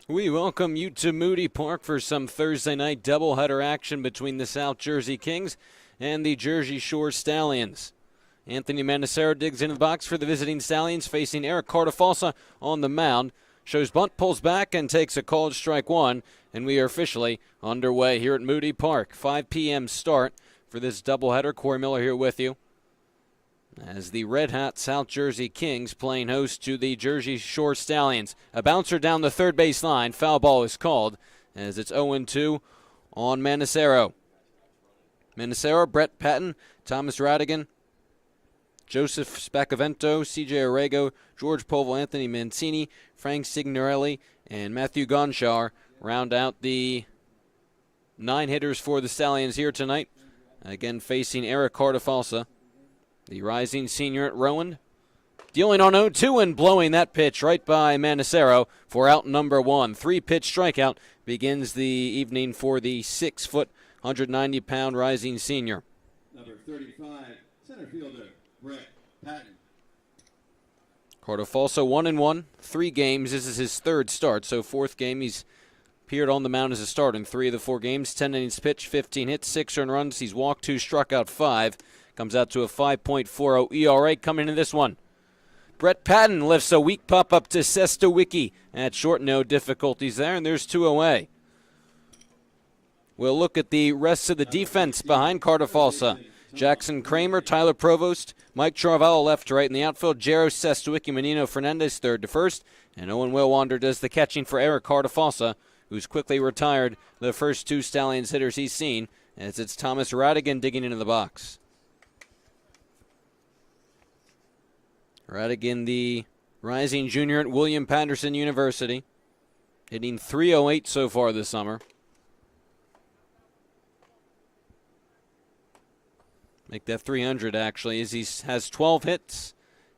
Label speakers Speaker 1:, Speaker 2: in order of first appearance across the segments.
Speaker 1: We welcome you to Moody Park for some Thursday night doubleheader action between the South Jersey Kings and the Jersey Shore Stallions. Anthony Manassero digs into the box for the visiting Stallions, facing Eric Cartafalsa on the mound. Shows bunt, pulls back, and takes a called strike one, and we are officially underway here at Moody Park. 5 p.m. start for this doubleheader. Corey Miller here with you, as the red-hot South Jersey Kings playing host to the Jersey Shore Stallions. A bouncer down the third base line. Foul ball is called as it's 0-2 on Manassero. Manassero, Brett Patton, Thomas Radigan, Joseph Spacavento, C.J. Orrego, George Povil, Anthony Mancini, Frank Signorelli, and Matthew Gonchar round out the 9 hitters for the Stallions here tonight. Again, facing Eric Cartafalsa, the rising senior at Rowan. Dealing on 0-2 and blowing that pitch right by Manassero for out number 1. 3-pitch strikeout begins the evening for the 6-foot, 190-pound rising senior.
Speaker 2: Number 35, center fielder, Brett Patton.
Speaker 1: Cartafalsa 1-1, 3 games. This is his third start, so 4th game he's appeared on the mound as a starter in 3 of the 4 games. 10 innings pitched, 15 hits, 6 earned runs. He's walked 2, struck out 5. Comes out to a 5.40 ERA coming into this one. Brett Patton lifts a weak pop up to Sestawicki. At short, no difficulties there, and there's 2 away. We'll look at the rest of the defense behind Cartafalsa. Jackson Kramer, Tyler Provost, Mike Charvallo left to right in the outfield, Jero Sestawicki, Menino Fernandez third to first, and Owen Wilwander does the catching for Eric Cartafalsa, who's quickly retired the first 2 Stallions hitters he's seen, as it's Thomas Radigan digging into the box. Radigan, the rising junior at William Patterson University, hitting .308 so far this summer. Make that 300, actually, as he has 12 hits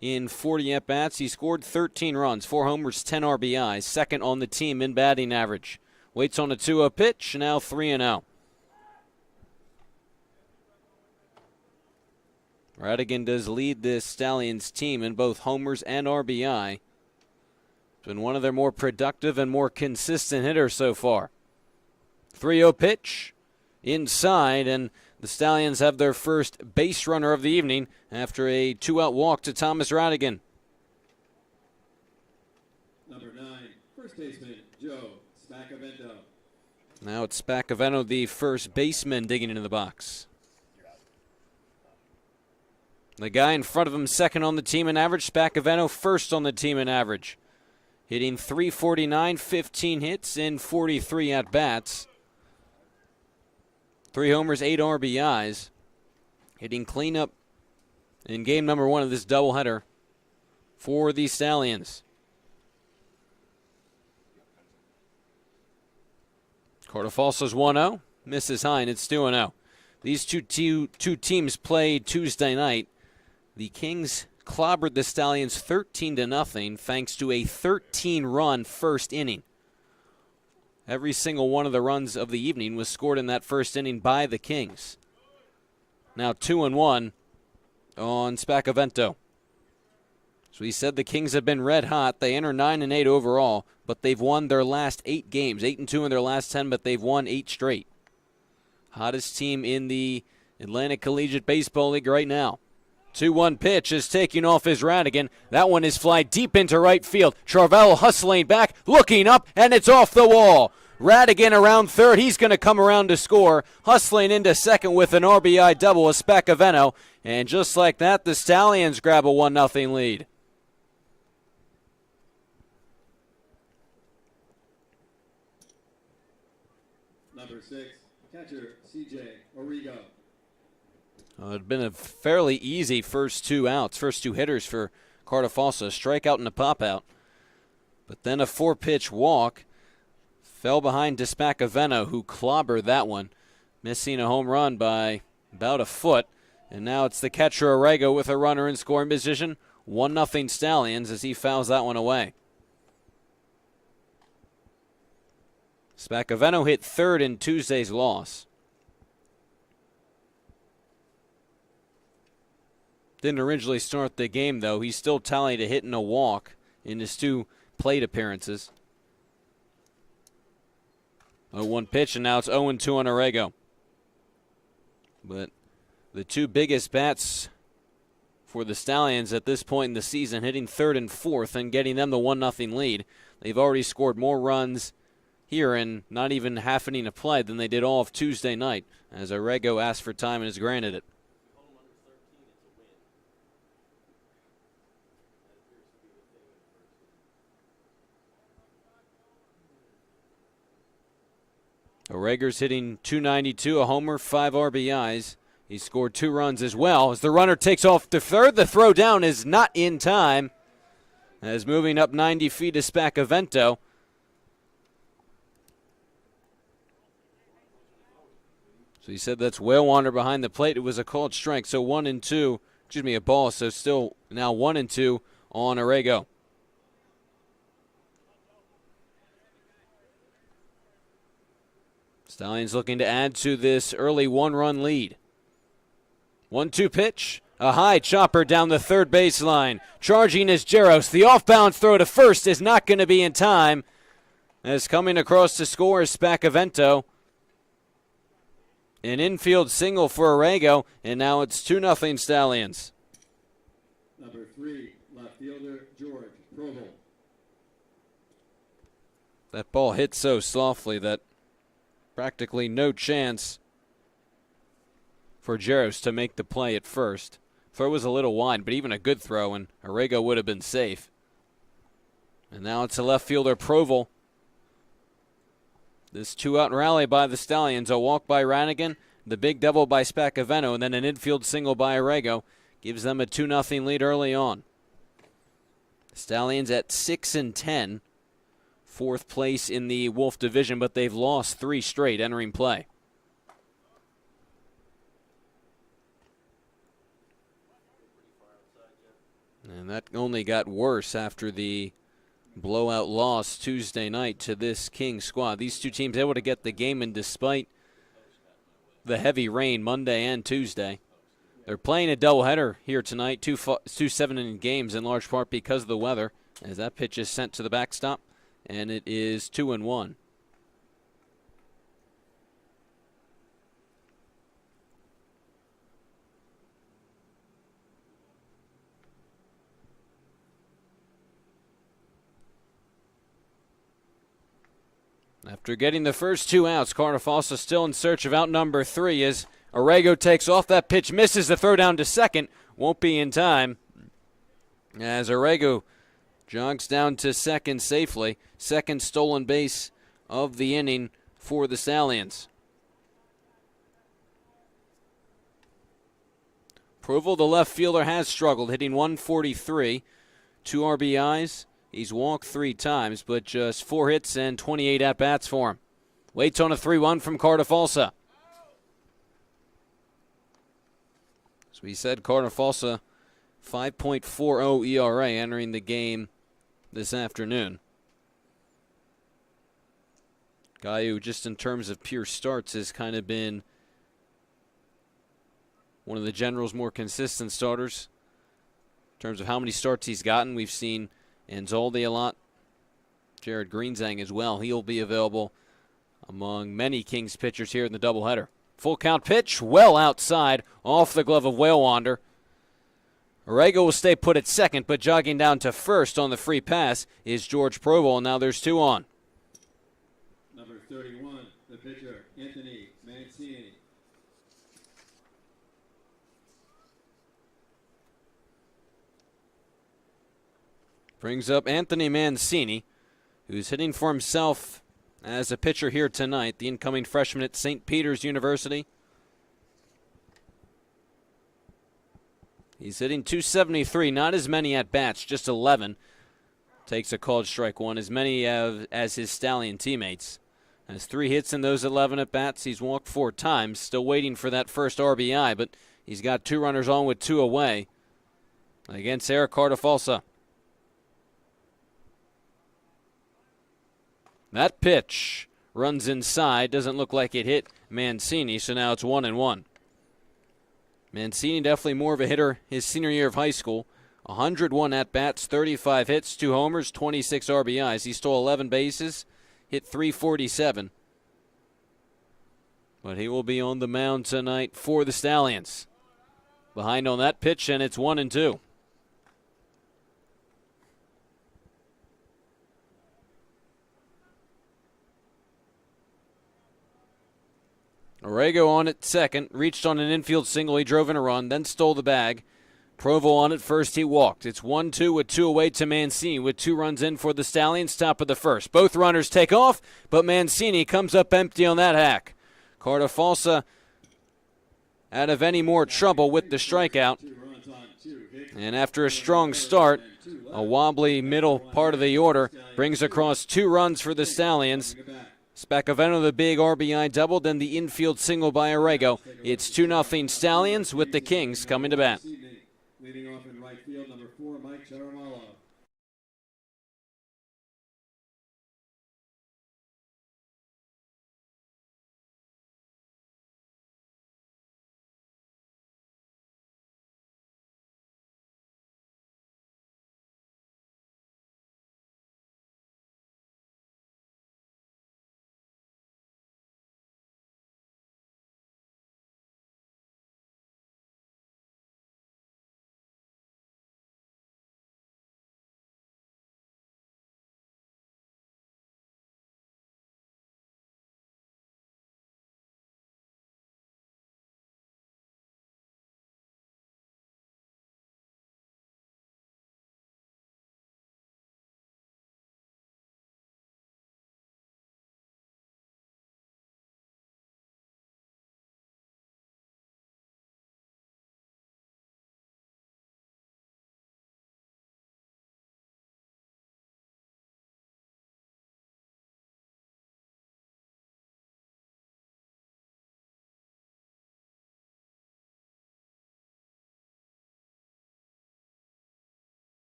Speaker 1: in 40 at-bats. He scored 13 runs, 4 homers, 10 RBIs, second on the team in batting average. Waits on a 2-0 pitch, now 3-0. Radigan does lead this Stallions team in both homers and RBI. It's been one of their more productive and more consistent hitters so far. 3-0 pitch, inside, and the Stallions have their first base runner of the evening after a 2-out walk to Thomas Radigan.
Speaker 2: Number 9, first baseman, Joe Spacavento.
Speaker 1: Now it's Spacavento, the first baseman, digging into the box. The guy in front of him, second on the team in average. Spacavento, first on the team in average. Hitting .349, 15 hits in 43 at-bats. 3 homers, 8 RBIs. Hitting cleanup in game number 1 of this doubleheader for the Stallions. Cartafalsa's 1-0. Misses high, and it's 2-0. These two teams played Tuesday night. The Kings clobbered the Stallions 13-0 thanks to a 13-run first inning. Every single one of the runs of the evening was scored in that first inning by the Kings. Now 2-1 on Spacavento. So we said the Kings have been red hot. They enter 9-8 overall, but they've won their last 8 games. 8-2 in their last 10, but they've won 8 straight. Hottest team in the Atlantic Collegiate Baseball League right now. 2-1 pitch is taking off his Radigan. That one is fly deep into right field. Charvallo hustling back, looking up, and it's off the wall. Radigan around third. He's going to come around to score. Hustling into second with an RBI double with Spacavento. And just like that, the Stallions grab a 1-0 lead.
Speaker 2: Number 6, catcher C.J. Orrego.
Speaker 1: It'd been a fairly easy first 2 outs, first 2 hitters for Cartafalsa. Strikeout and a pop-out. But then a 4-pitch walk. Fell behind to Spacavento, who clobbered that one, missing a home run by about a foot. And now it's the catcher Orrego with a runner in scoring position. 1-0 Stallions as he fouls that one away. Spacavento hit third in Tuesday's loss. Didn't originally start the game, though. He still tallied a hit and a walk in his 2 plate appearances. 0-1 pitch, and now it's 0-2 on Orrego. But the 2 biggest bats for the Stallions at this point in the season, hitting 3rd and 4th and getting them the 1-0 lead. They've already scored more runs here in not even half inning of play than they did all of Tuesday night, as Orrego asked for time and has granted it. Orrego's hitting .292, a homer, 5 RBIs. He scored 2 runs as well. As the runner takes off to third, the throw down is not in time. As moving up 90 feet is Spacavento. So he said that's Whalewander behind the plate. It was a called strike, so 1-2. Excuse me, a ball, so still now 1-2 on Orrego. Stallions looking to add to this early 1-run lead. 1-2 pitch. A high chopper down the third baseline. Charging is Jaros. The off-balance throw to first is not going to be in time. As coming across to score is Spacavento. An infield single for Orrego, and now it's 2-0 Stallions.
Speaker 2: Number 3, left fielder George Provel.
Speaker 1: That ball hit so softly that practically no chance for Jaros to make the play at first. Throw was a little wide, but even a good throw, and Orrego would have been safe. And now it's a left fielder Provel. This 2-out rally by the Stallions, a walk by Ranigan, the big double by Spacavento, and then an infield single by Orrego gives them a 2-0 lead early on. Stallions at 6-10, 4th place in the Wolf division, but they've lost 3 straight entering play. And that only got worse after the blowout loss Tuesday night to this Kings squad. These 2 teams able to get the game in despite the heavy rain Monday and Tuesday. They're playing a doubleheader here tonight, 2 7-inning games in large part because of the weather, as that pitch is sent to the backstop, and it is 2-1. After getting the first 2 outs, Carnifalsa still in search of out number 3 as Orrego takes off. That pitch misses, the throw down to second. Won't be in time as Orrego jogs down to second safely. Second stolen base of the inning for the Stallions. Provel, the left fielder, has struggled, hitting .143, 2 RBIs. He's walked 3 times, but just 4 hits and 28 at-bats for him. Waits on a 3-1 from Carnifalsa. As we said, Carnifalsa 5.40 ERA entering the game this afternoon. Guy who, just in terms of pure starts, has kind of been one of the General's more consistent starters. In terms of how many starts he's gotten, we've seen Anzaldi a lot. Jared Greenzang as well. He'll be available among many Kings pitchers here in the doubleheader. Full count pitch, well outside, off the glove of Whalewander. Orrego will stay put at second, but jogging down to first on the free pass is George Provel, and now there's 2 on.
Speaker 2: Number 31, the pitcher, Anthony Mancini.
Speaker 1: Brings up Anthony Mancini, who's hitting for himself as a pitcher here tonight, the incoming freshman at St. Peter's University. He's hitting .273, not as many at-bats, just 11. Takes a called strike 1, as many as his Stallion teammates. Has 3 hits in those 11 at-bats. He's walked 4 times, still waiting for that first RBI, but he's got 2 runners on with 2 away against Eric Carnifalsa. That pitch runs inside, doesn't look like it hit Mancini, so now it's 1-1. Mancini definitely more of a hitter his senior year of high school. 101 at-bats, 35 hits, 2 homers, 26 RBIs. He stole 11 bases, hit .347. But he will be on the mound tonight for the Stallions. Behind on that pitch, and it's 1-2. Orrego on at second, reached on an infield single. He drove in a run, then stole the bag. Provo on at first, he walked. It's 1-2 with 2 away to Mancini with 2 runs in for the Stallions, top of the first. Both runners take off, but Mancini comes up empty on that hack. Cartafalsa out of any more trouble with the strikeout. And after a strong start, a wobbly middle part of the order brings across 2 runs for the Stallions. Spacavento the big RBI double, then the infield single by Orrego. It's 2-0 Stallions with the Kings coming to bat.
Speaker 2: Leading off in right field, number 4, Mike Chiaramalo.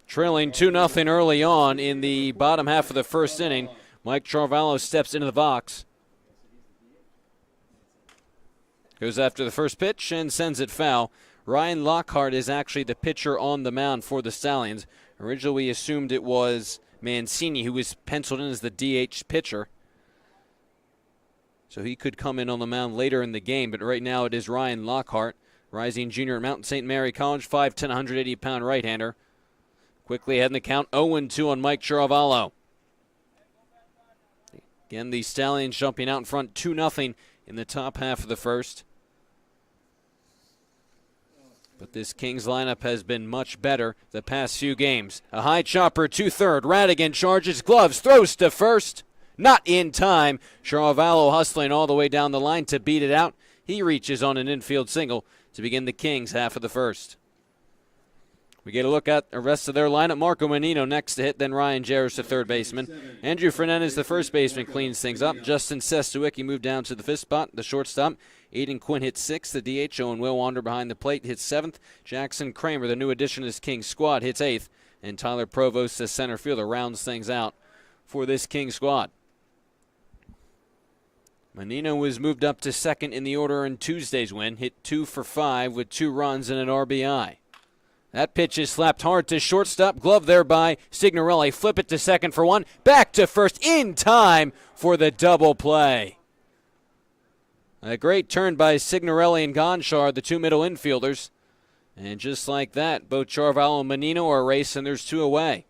Speaker 1: Trailing 2-0 early on in the bottom half of the first inning. Mike Chiaramalo steps into the box. Goes after the first pitch and sends it foul. Ryan Lockhart is actually the pitcher on the mound for the Stallions. Originally we assumed it was Mancini who was penciled in as the DH pitcher. So he could come in on the mound later in the game, but right now it is Ryan Lockhart, rising junior at Mountain St. Mary College, 5'10", 180-pound right-hander. Quickly ahead in the count, 0-2 on Mike Chiaramalo. Again, the Stallions jumping out in front 2-0 in the top half of the first. But this Kings lineup has been much better the past few games. A high chopper to third. Radigan charges, gloves, throws to first. Not in time. Chiaramalo hustling all the way down the line to beat it out. He reaches on an infield single to begin the Kings half of the first. We get a look at the rest of their lineup. Marco Menino next to hit, then Ryan Jarris, the third baseman. Andrew Fernandez, the first baseman, cleans things up. Justin Sestawicki moved down to the fifth spot, the shortstop. Aiden Quinn hits sixth. The DH, Owen Will Wander behind the plate, hits seventh. Jackson Kramer, the new addition to this Kings squad, hits eighth. And Tyler Provost, the center fielder, rounds things out for this Kings squad. Menino was moved up to second in the order in Tuesday's win. Hit 2 for 5 with 2 runs and an RBI. That pitch is slapped hard to shortstop. Glove there by Signorelli. Flip it to second for 1. Back to first in time for the double play. A great turn by Signorelli and Gonchar, the 2 middle infielders. And just like that, both Chiaramalo and Menino are racing. There's 2 away.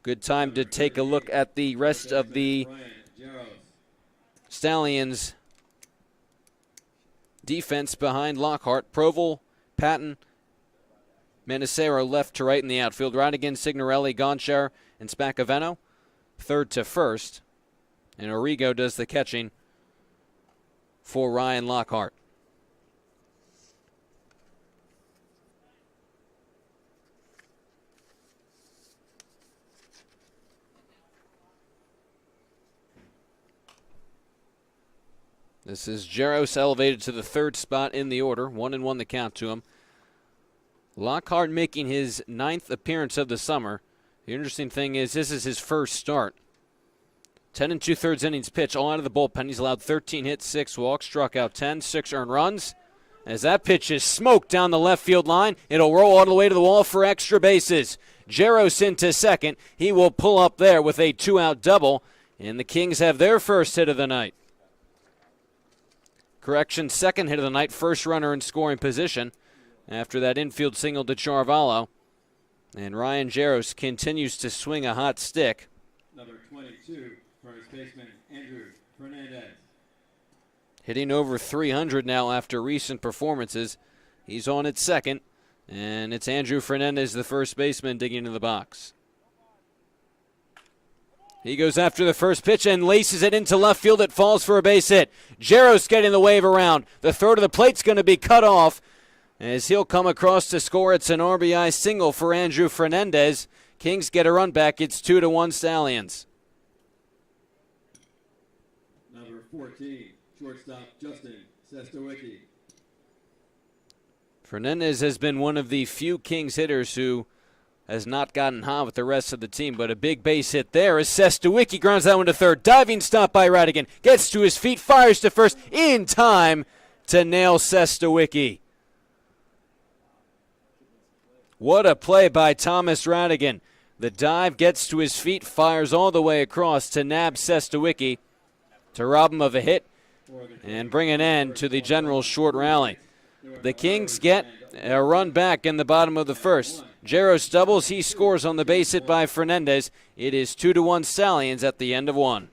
Speaker 1: Good time to take a look at the rest of the Stallions defense behind Lockhart. Proval, Patton, Manicero left to right in the outfield. Radigan, Signorelli, Gonchar, and Spacaveno third to first. And Origo does the catching for Ryan Lockhart. This is Jaros elevated to the third spot in the order. 1-1 the count to him. Lockhart making his 9th appearance of the summer. The interesting thing is this is his first start. 10 2/3 innings pitch, all out of the bullpen. He's allowed 13 hits, 6 walks, struck out 10, 6 earned runs. As that pitch is smoked down the left field line, it'll roll all the way to the wall for extra bases. Jaros into second. He will pull up there with a 2-out double, and the Kings have their first hit of the night. Correction, second hit of the night, first runner in scoring position after that infield single to Charvalho. And Ryan Jaros continues to swing a hot stick.
Speaker 2: Number 22, first baseman Andrew Fernandez.
Speaker 1: Hitting over 300 now after recent performances. He's on at second, and it's Andrew Fernandez, the first baseman, digging into the box. He goes after the first pitch and laces it into left field. It falls for a base hit. Jaros getting the wave around. The throw to the plate's going to be cut off as he'll come across to score. It's an RBI single for Andrew Fernandez. Kings get a run back. It's 2-1 Stallions.
Speaker 2: Number 14, shortstop Justin Sestowicki.
Speaker 1: Fernandez has been one of the few Kings hitters who has not gotten hot with the rest of the team, but a big base hit there as Sestowicki grounds that one to third. Diving stop by Radigan. Gets to his feet, fires to first in time to nail Sestowicki. What a play by Thomas Radigan. The dive gets to his feet, fires all the way across to nab Sestowicki to rob him of a hit and bring an end to the Generals' short rally. The Kings get a run back in the bottom of the first. Jaros doubles. He scores on the base hit by Fernandez. It is 2-1 Stallions at the end of one.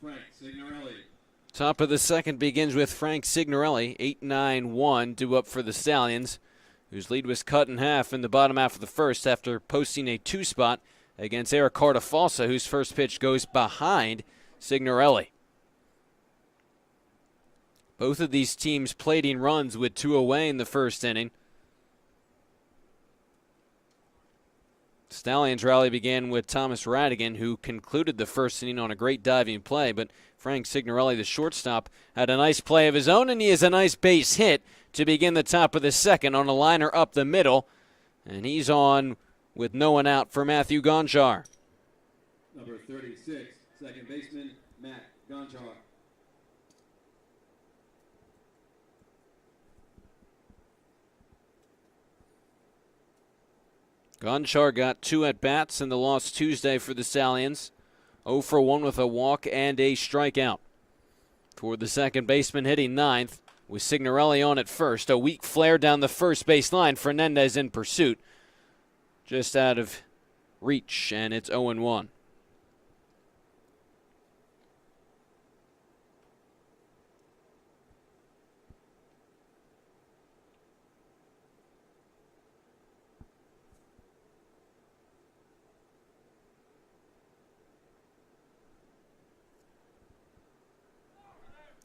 Speaker 2: Frank Signorelli.
Speaker 1: Top of the second begins with Frank Signorelli. 8-9-1 due up for the Stallions, whose lead was cut in half in the bottom half of the first after posting a 2-spot against Eric Cartafalsa, whose first pitch goes behind Signorelli. Both of these teams plating runs with 2 away in the first inning. Stallions rally began with Thomas Radigan, who concluded the first inning on a great diving play, but Frank Signorelli, the shortstop, had a nice play of his own, and he has a nice base hit to begin the top of the second on a liner up the middle, and he's on with no one out for Matthew Gonchar.
Speaker 2: Number 36, second baseman Matt Gonchar.
Speaker 1: Gonchar got 2 at-bats in the loss Tuesday for the Stallions. 0 for 1 with a walk and a strikeout. For the second baseman hitting ninth, with Signorelli on at first. A weak flare down the first base line. Fernandez in pursuit. Just out of reach, and it's 0-1.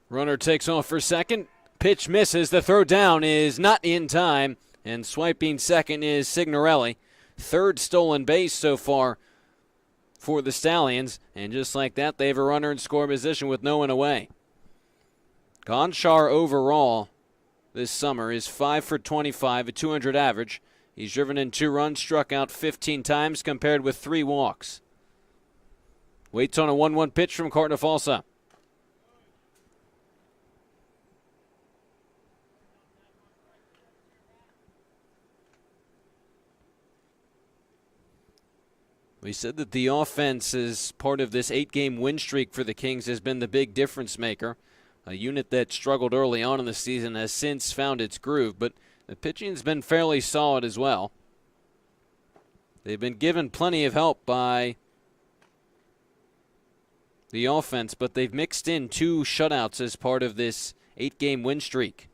Speaker 1: Runner takes off for second. Pitch misses. The throw down is not in time. And swiping second is Signorelli. Third stolen base so far for the Stallions. And just like that, they have a runner in score position with no one away. Gonchar overall this summer is 5 for 25, a 200 average. He's driven in 2 runs, struck out 15 times, compared with 3 walks. Waits on a 1-1 pitch from Cartafalsa. We said that the offense is part of this 8-game win streak for the Kings has been the big difference maker. A unit that struggled early on in the season has since found its groove, but the pitching's been fairly solid as well. They've been given plenty of help by the offense, but they've mixed in 2 shutouts as part of this 8-game win streak.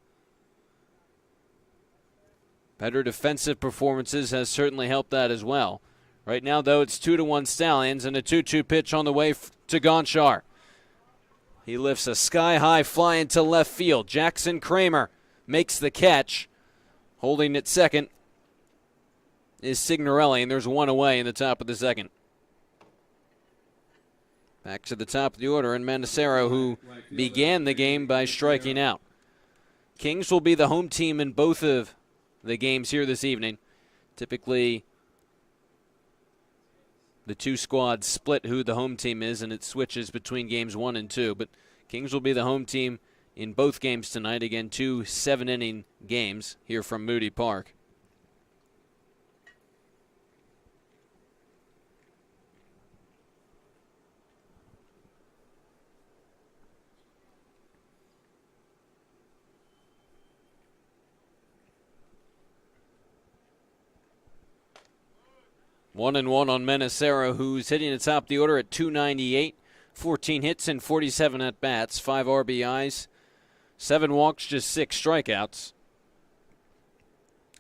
Speaker 1: Better defensive performances has certainly helped that as well. Right now, though, it's 2-1 Stallions and a 2-2 pitch on the way to Gonchar. He lifts a sky-high fly into left field. Jackson Kramer makes the catch. Holding at second is Signorelli, and there's 1 away in the top of the second. Back to the top of the order, and Mendacero, who began the game by striking out. Kings will be the home team in both of the games here this evening. Typically, the 2 squads split who the home team is, and it switches between games 1 and 2. But Kings will be the home team in both games tonight. Again, 2 7-inning games here from Moody Park. One and one on Mendacero, who's hitting the top of the order at .298, 14 hits and 47 at-bats, 5 RBIs, 7 walks, just 6 strikeouts.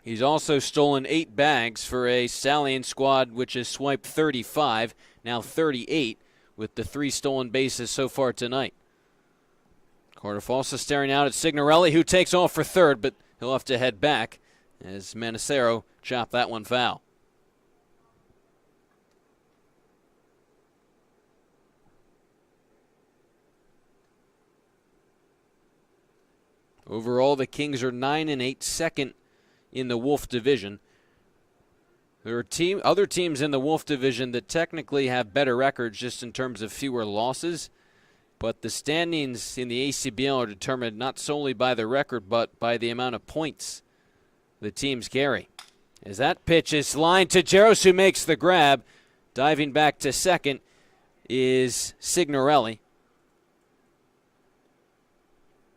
Speaker 1: He's also stolen 8 bags for a Stallion squad which has swiped 35, now 38, with the 3 stolen bases so far tonight. Cartafalsa staring out at Signorelli, who takes off for third, but he'll have to head back as Mendacero chopped that one foul. Overall, the Kings are 9-8, second in the Wolf division. There are other teams in the Wolf division that technically have better records just in terms of fewer losses, but the standings in the ACBL are determined not solely by the record but by the amount of points the teams carry. As that pitch is lined to Jaros, who makes the grab. Diving back to second is Signorelli.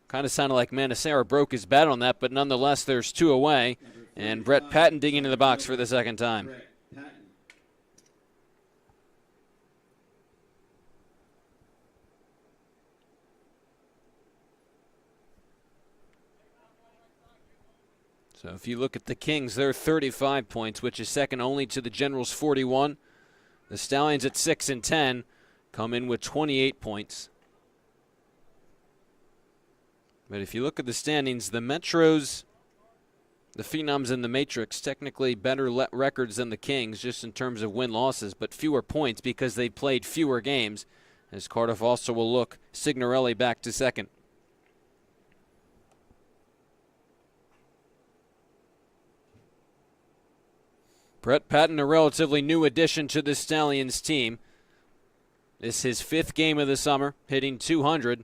Speaker 1: Kind of sounded like Mendacero broke his bat on that, but nonetheless, there's 2 away. And Brett Patton digging into the box for the second time. So if you look at the Kings, they're 35 points, which is second only to the Generals' 41. The Stallions at 6 and 10 come in with 28 points. But if you look at the standings, the Metros, the Phenoms in the Matrix, technically better records than the Kings just in terms of win-losses, but fewer points because they played fewer games, as Cardiff also will look Signorelli back to second. Brett Patton, a relatively new addition to the Stallions team. This is his 5th game of the summer, hitting .200.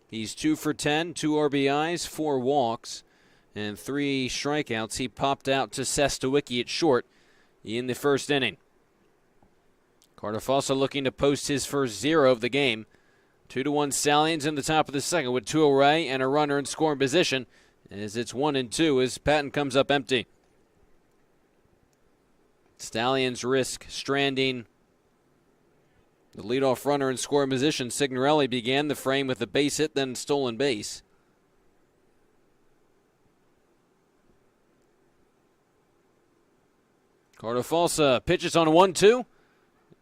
Speaker 1: He's 2 for 10, 2 RBIs, 4 walks, and 3 strikeouts. He popped out to Sestawicki at short in the first inning. Carter Fossa looking to post his first 0 of the game. 2-1 Stallions in the top of the second with 2 away and a runner in scoring position as it's 1-2 as Patton comes up empty. Stallions risk stranding the leadoff runner in scoring position. Signorelli began the frame with a base hit, then stolen base. Carter Fossa pitches on a 1-2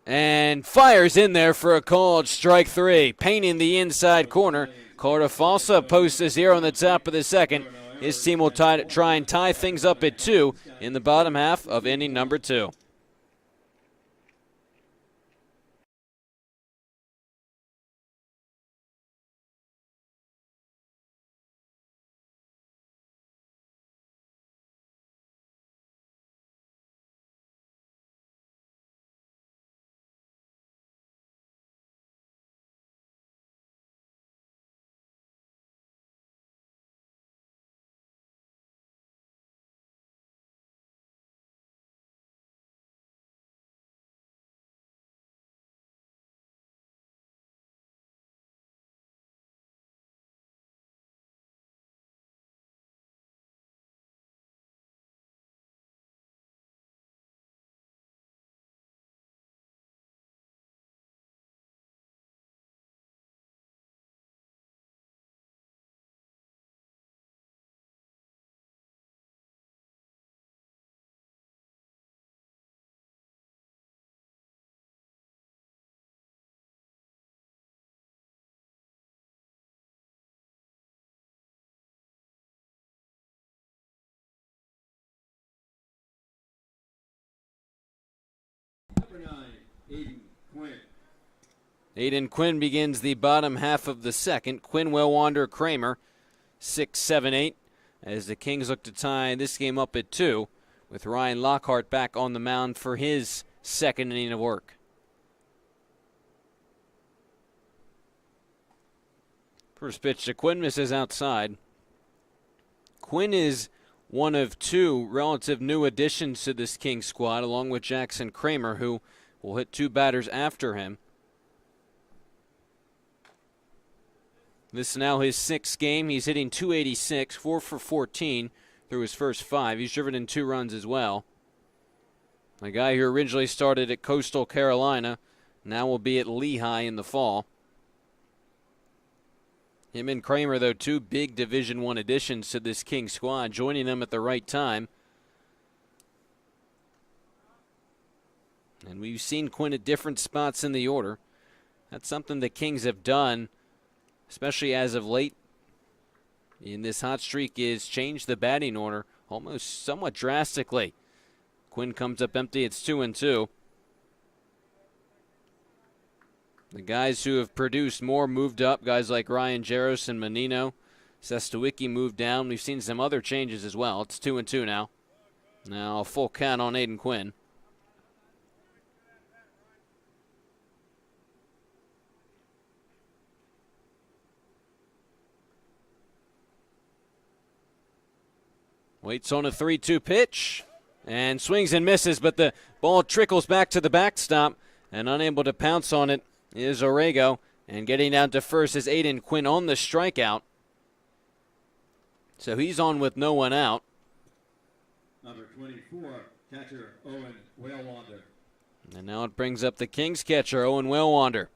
Speaker 1: and fires in there for a called strike 3, painting the inside corner. Carter Fossa posts a 0 in the top of the second. His team will try and tie things up at 2 in the bottom half of inning number 2.
Speaker 2: Number 9, Aiden Quinn.
Speaker 1: Aiden Quinn begins the bottom half of the second. Quinn, Wellwander, Kramer, 6, 7, 8. As the Kings look to tie this game up at 2, with Ryan Lockhart back on the mound for his second inning of work. First pitch to Quinn, misses outside. Quinn is one of 2 relative new additions to this Kings squad, along with Jackson Kramer, who will hit 2 batters after him. This is now his 6th game. He's hitting .286, 4 for 14 through his first 5. He's driven in 2 runs as well. A guy who originally started at Coastal Carolina, now will be at Lehigh in the fall. Him and Kramer, though, 2 big Division I additions to this King squad, joining them at the right time. And we've seen Quinn at different spots in the order. That's something the Kings have done, especially as of late in this hot streak, is change the batting order almost somewhat drastically. Quinn comes up empty. It's 2-2. The guys who have produced more moved up, guys like Ryan Jaros and Menino. Sestawicki moved down. We've seen some other changes as well. It's 2-2 now. Now a full count on Aiden Quinn. Waits on a 3-2 pitch and swings and misses, but the ball trickles back to the backstop, and unable to pounce on it is Orrego, and getting down to first is Aiden Quinn on the strikeout. So he's on with no one out.
Speaker 2: Number 24, catcher Owen Wellwander.
Speaker 1: And now it brings up the Kings catcher, Owen Wellwander.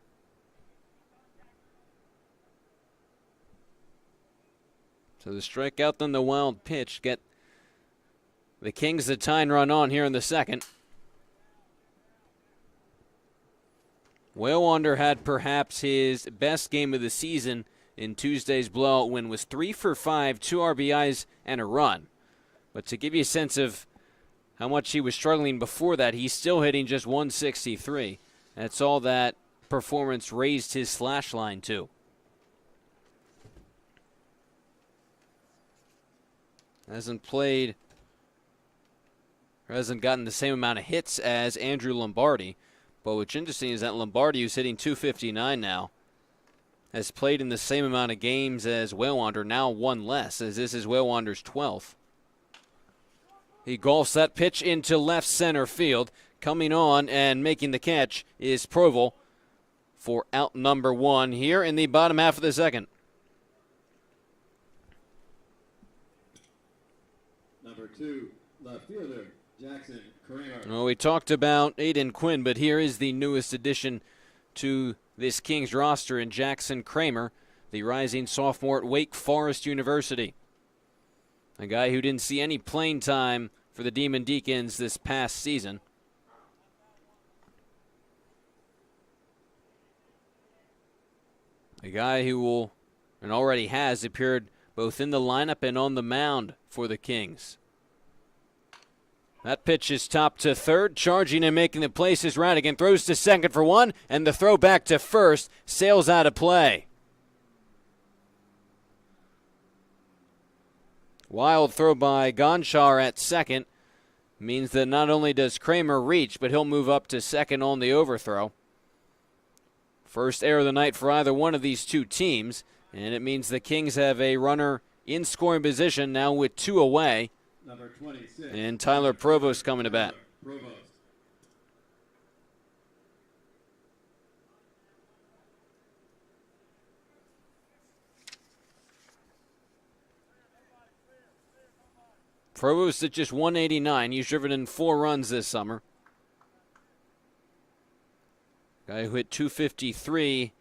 Speaker 1: So the strikeout, then the wild pitch get the Kings the tying run on here in the second. Wellwander had perhaps his best game of the season in Tuesday's blowout win. Was 3 for 5, 2 RBIs and a run. But to give you a sense of how much he was struggling before that, he's still hitting just 163. That's all that performance raised his slash line to. Hasn't played, or hasn't gotten the same amount of hits as Andrew Lombardi. But what's interesting is that Lombardi, who's hitting .259 now, has played in the same amount of games as Wellwander, now 1 less, as this is Wellwander's 12th. He golfs that pitch into left center field. Coming on and making the catch is Provel for out number 1 here in the bottom half of the second.
Speaker 2: Number 2, left fielder, Jackson Kramer.
Speaker 1: Well, we talked about Aiden Quinn, but here is the newest addition to this Kings roster in Jackson Kramer, the rising sophomore at Wake Forest University. A guy who didn't see any playing time for the Demon Deacons this past season. A guy who will, and already has, appeared both in the lineup and on the mound for the Kings. That pitch is topped to third. Charging and making the place is Radigan. Throws to second for 1, and the throw back to first sails out of play. Wild throw by Gonchar at second means that not only does Kramer reach, but he'll move up to second on the overthrow. First error of the night for either one of these two teams, and it means the Kings have a runner in scoring position now with 2 away.
Speaker 2: Number 26.
Speaker 1: And Tyler Provost coming to bat.
Speaker 2: Provost.
Speaker 1: Provost at just 189. He's driven in 4 runs this summer. Guy who hit 253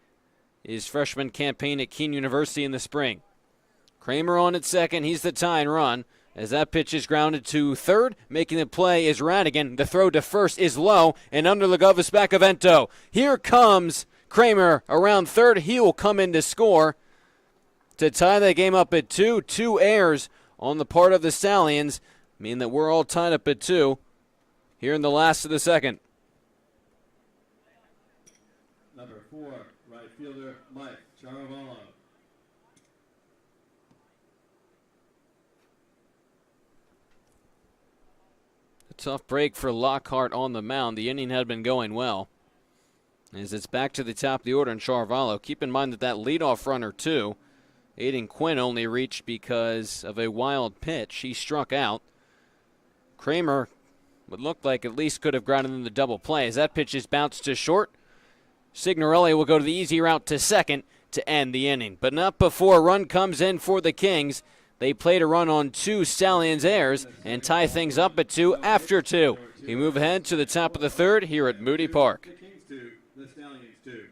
Speaker 1: his freshman campaign at Keene University in the spring. Kramer on at second. He's the tying run. As that pitch is grounded to third, making the play is Radigan. The throw to first is low, and under the glove is Spacavento. Here comes Kramer around third. He will come in to score to tie the game up at 2. 2 errors on the part of the Stallions mean that we're all tied up at 2 here in the last of the second.
Speaker 2: Number 4, right fielder, Mike Charavallo.
Speaker 1: Tough break for Lockhart on the mound. The inning had been going well. As it's back to the top of the order in Charvallo. Keep in mind that leadoff runner, too, Aiden Quinn, only reached because of a wild pitch. He struck out. Kramer would look like at least could have grounded in the double play. As that pitch is bounced to short, Signorelli will go to the easy route to second to end the inning. But not before a run comes in for the Kings. They played a run on 2 Stallions errors and tie things up at 2 after 2. We move ahead to the top of the third here at Moody Park.
Speaker 2: The Kings 2, the Stallions 2.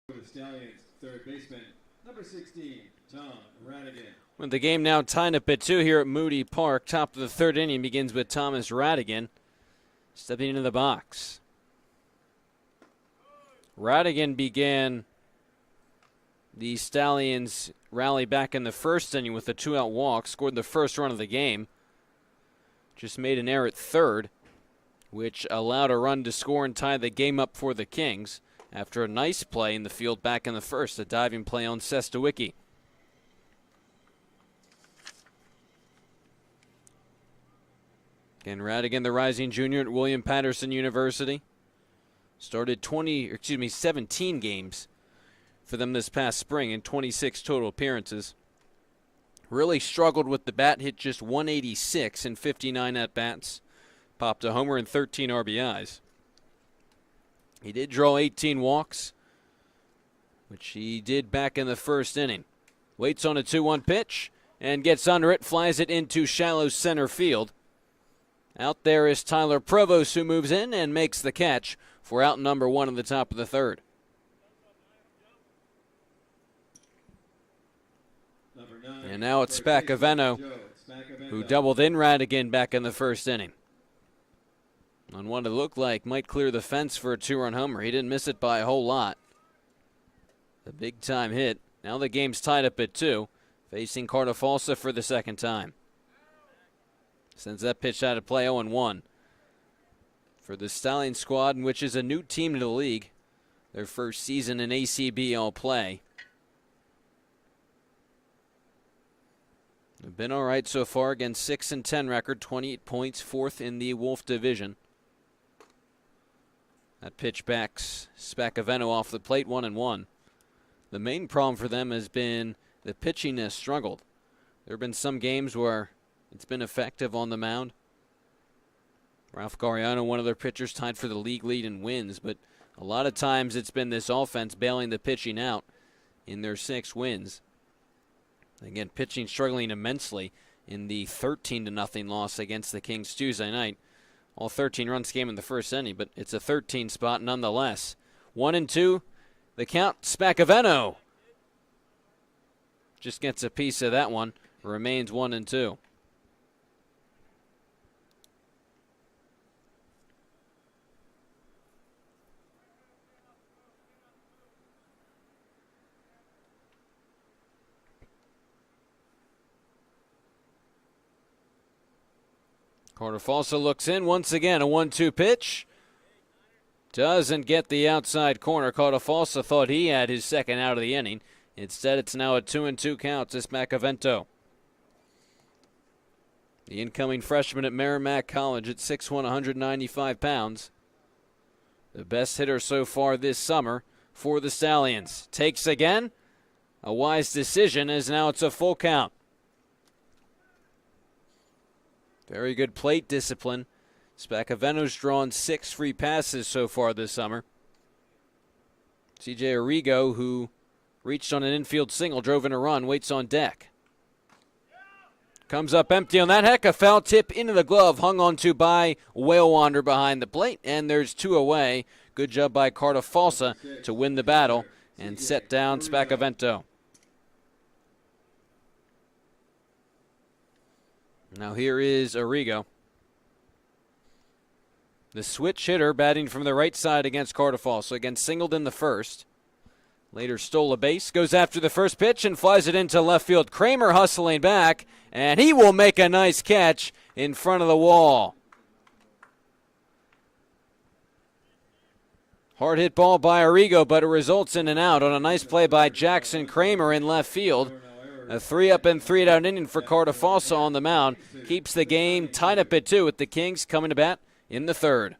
Speaker 2: For the Stallions, third baseman, number 16, Tom Radigan.
Speaker 1: With the game now tied up at 2 here at Moody Park, top of the third inning begins with Thomas Radigan stepping into the box. Radigan began the Stallions rally back in the first inning with a 2-out walk, scored the first run of the game. Just made an error at third, which allowed a run to score and tie the game up for the Kings. after a nice play in the field back in the first, a diving play on Sestawicki. Again, Radigan, the rising junior at William Patterson University. Started 17 games for them this past spring and 26 total appearances. Really struggled with the bat, hit just 186 in 59 at-bats. Popped a homer and 13 RBIs. He did draw 18 walks, which he did back in the first inning. Waits on a 2-1 pitch and gets under it, flies it into shallow center field. Out there is Tyler Provost, who moves in and makes the catch for out number 1 in the top of the third. And now it's Spacavento, who doubled in Radigan back in the first inning. On what it looked like might clear the fence for a 2-run homer. He didn't miss it by a whole lot. A big-time hit. Now the game's tied up at 2, facing Cartafalsa for the second time. Sends that pitch out of play, 0-1. For the Stallions squad, which is a new team to the league. Their first season in ACBL play. They've been all right so far. Again, 6-10 record, 28 points, 4th in the Wolf division. That pitch backs Spacavento off the plate, 1-1. The main problem for them has been the pitching has struggled. There have been some games where it's been effective on the mound. Ralph Gariano, one of their pitchers, tied for the league lead in wins, but a lot of times it's been this offense bailing the pitching out in their 6 wins. Again, pitching struggling immensely in the 13-0 loss against the Kings Tuesday night. All 13 runs came in the first inning, but it's a 13 spot nonetheless. 1-2, the count. Spacavento just gets a piece of that one. Remains 1-2. Cartafalsa looks in once again. A 1-2 pitch. Doesn't get the outside corner. Cartafalsa thought he had his second out of the inning. Instead, it's now a 2-2 count to Spacavento. The incoming freshman at Merrimack College at 6'1", 195 pounds. The best hitter so far this summer for the Stallions. Takes again. A wise decision as now it's a full count. Very good plate discipline. Spacavento's drawn 6 free passes so far this summer. C.J. Arrigo, who reached on an infield single, drove in a run, waits on deck. Comes up empty on that. Heck, a foul tip into the glove, hung onto by Whale Wander behind the plate, and there's 2 away. Good job by Cartafalsa to win the battle and set down Spacavento. Now here is Arrigo. The switch hitter batting from the right side against Cartafalsa. Again, singled in the first. Later stole a base, goes after the first pitch and flies it into left field. Kramer hustling back, and he will make a nice catch in front of the wall. Hard hit ball by Arrigo, but it results in an out on a nice play by Jackson Kramer in left field. A 3-up and 3-down inning for Cartafalsa on the mound. Keeps the game tied up at 2 with the Kings coming to bat in the third.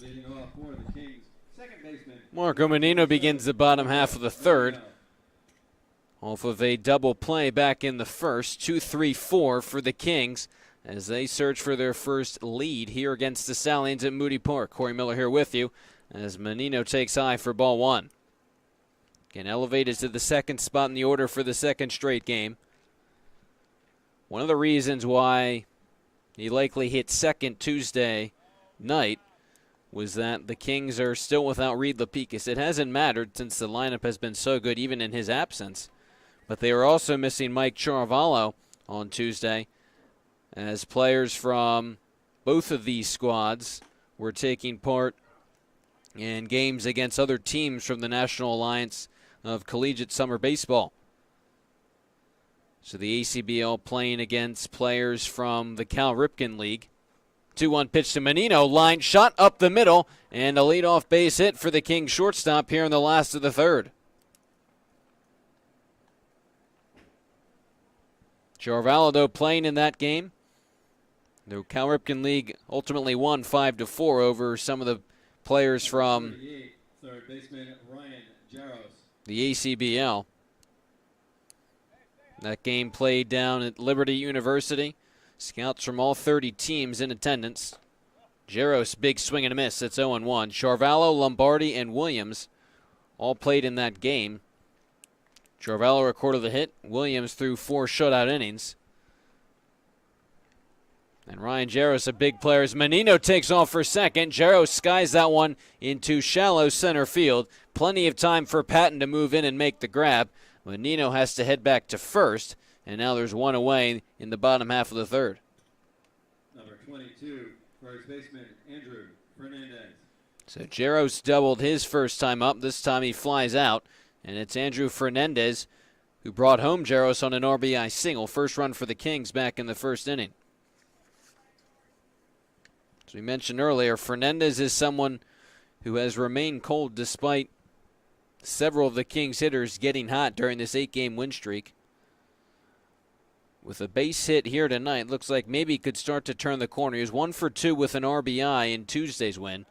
Speaker 2: Leading off for the Kings, second baseman
Speaker 1: Marco Menino begins the bottom half of the third off of a double play back in the first. 2-3-4 for the Kings as they search for their first lead here against the Stallions at Moody Park. Corey Miller here with you as Menino takes high for ball one. Again, elevated to the second spot in the order for the second straight game. One of the reasons why he likely hit second Tuesday night was that the Kings are still without Reed Lapicus. It hasn't mattered since the lineup has been so good even in his absence. But they were also missing Mike Charavallo on Tuesday as players from both of these squads were taking part in games against other teams from the National Alliance of Collegiate Summer Baseball. So the ACBL playing against players from the Cal Ripken League. 2-1 pitch to Menino, line shot up the middle, and a leadoff base hit for the Kings shortstop here in the last of the third. Charavallo, though, playing in that game. The Cal Ripken League ultimately won 5-4 over some of the players from
Speaker 2: third baseman Ryan Jaros.
Speaker 1: the ACBL. That game played down at Liberty University. Scouts from all 30 teams in attendance. Jaros, big swing and a miss. It's 0-1. Charavallo, Lombardi, and Williams all played in that game. Charavallo recorded the hit. Williams threw 4 shutout innings. And Ryan Jaros, a big player, as Menino takes off for second. Jaros skies that one into shallow center field. Plenty of time for Patton to move in and make the grab. Menino has to head back to first, and now there's one away in the bottom half of the third.
Speaker 2: Number 22, first baseman Andrew Fernandez.
Speaker 1: So Jaros doubled his first time up. This time he flies out, and it's Andrew Fernandez who brought home Jaros on an RBI single. First run for the Kings back in the first inning. As we mentioned earlier, Fernandez is someone who has remained cold despite several of the Kings hitters getting hot during this 8-game win streak. With a base hit here tonight, looks like maybe he could start to turn the corner. He was 1 for 2 with an RBI in Tuesday's win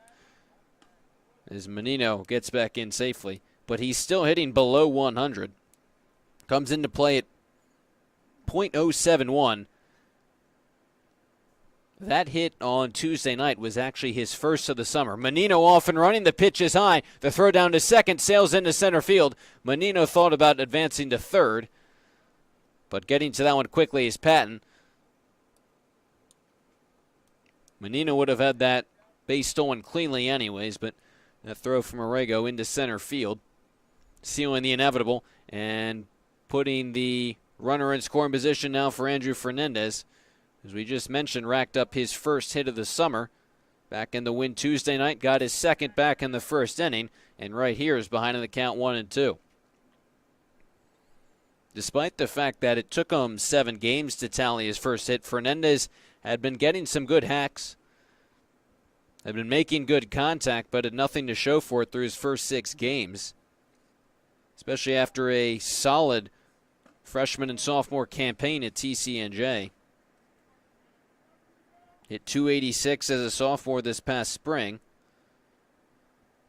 Speaker 1: as Menino gets back in safely. But he's still hitting below 100. Comes into play at .071. That hit on Tuesday night was actually his first of the summer. Menino off and running. The pitch is high. The throw down to second sails into center field. Menino thought about advancing to third, but getting to that one quickly is Patton. Menino would have had that base stolen cleanly anyways, but that throw from Arrego into center field, sealing the inevitable and putting the runner in scoring position now for Andrew Fernandez. As we just mentioned, racked up his first hit of the summer. Back in the win Tuesday night, got his second back in the first inning, and right here is behind in the count 1-2. Despite the fact that it took him 7 games to tally his first hit, Fernandez had been getting some good hacks, had been making good contact, but had nothing to show for it through his first 6 games, especially after a solid freshman and sophomore campaign at TCNJ. Hit .286 as a sophomore this past spring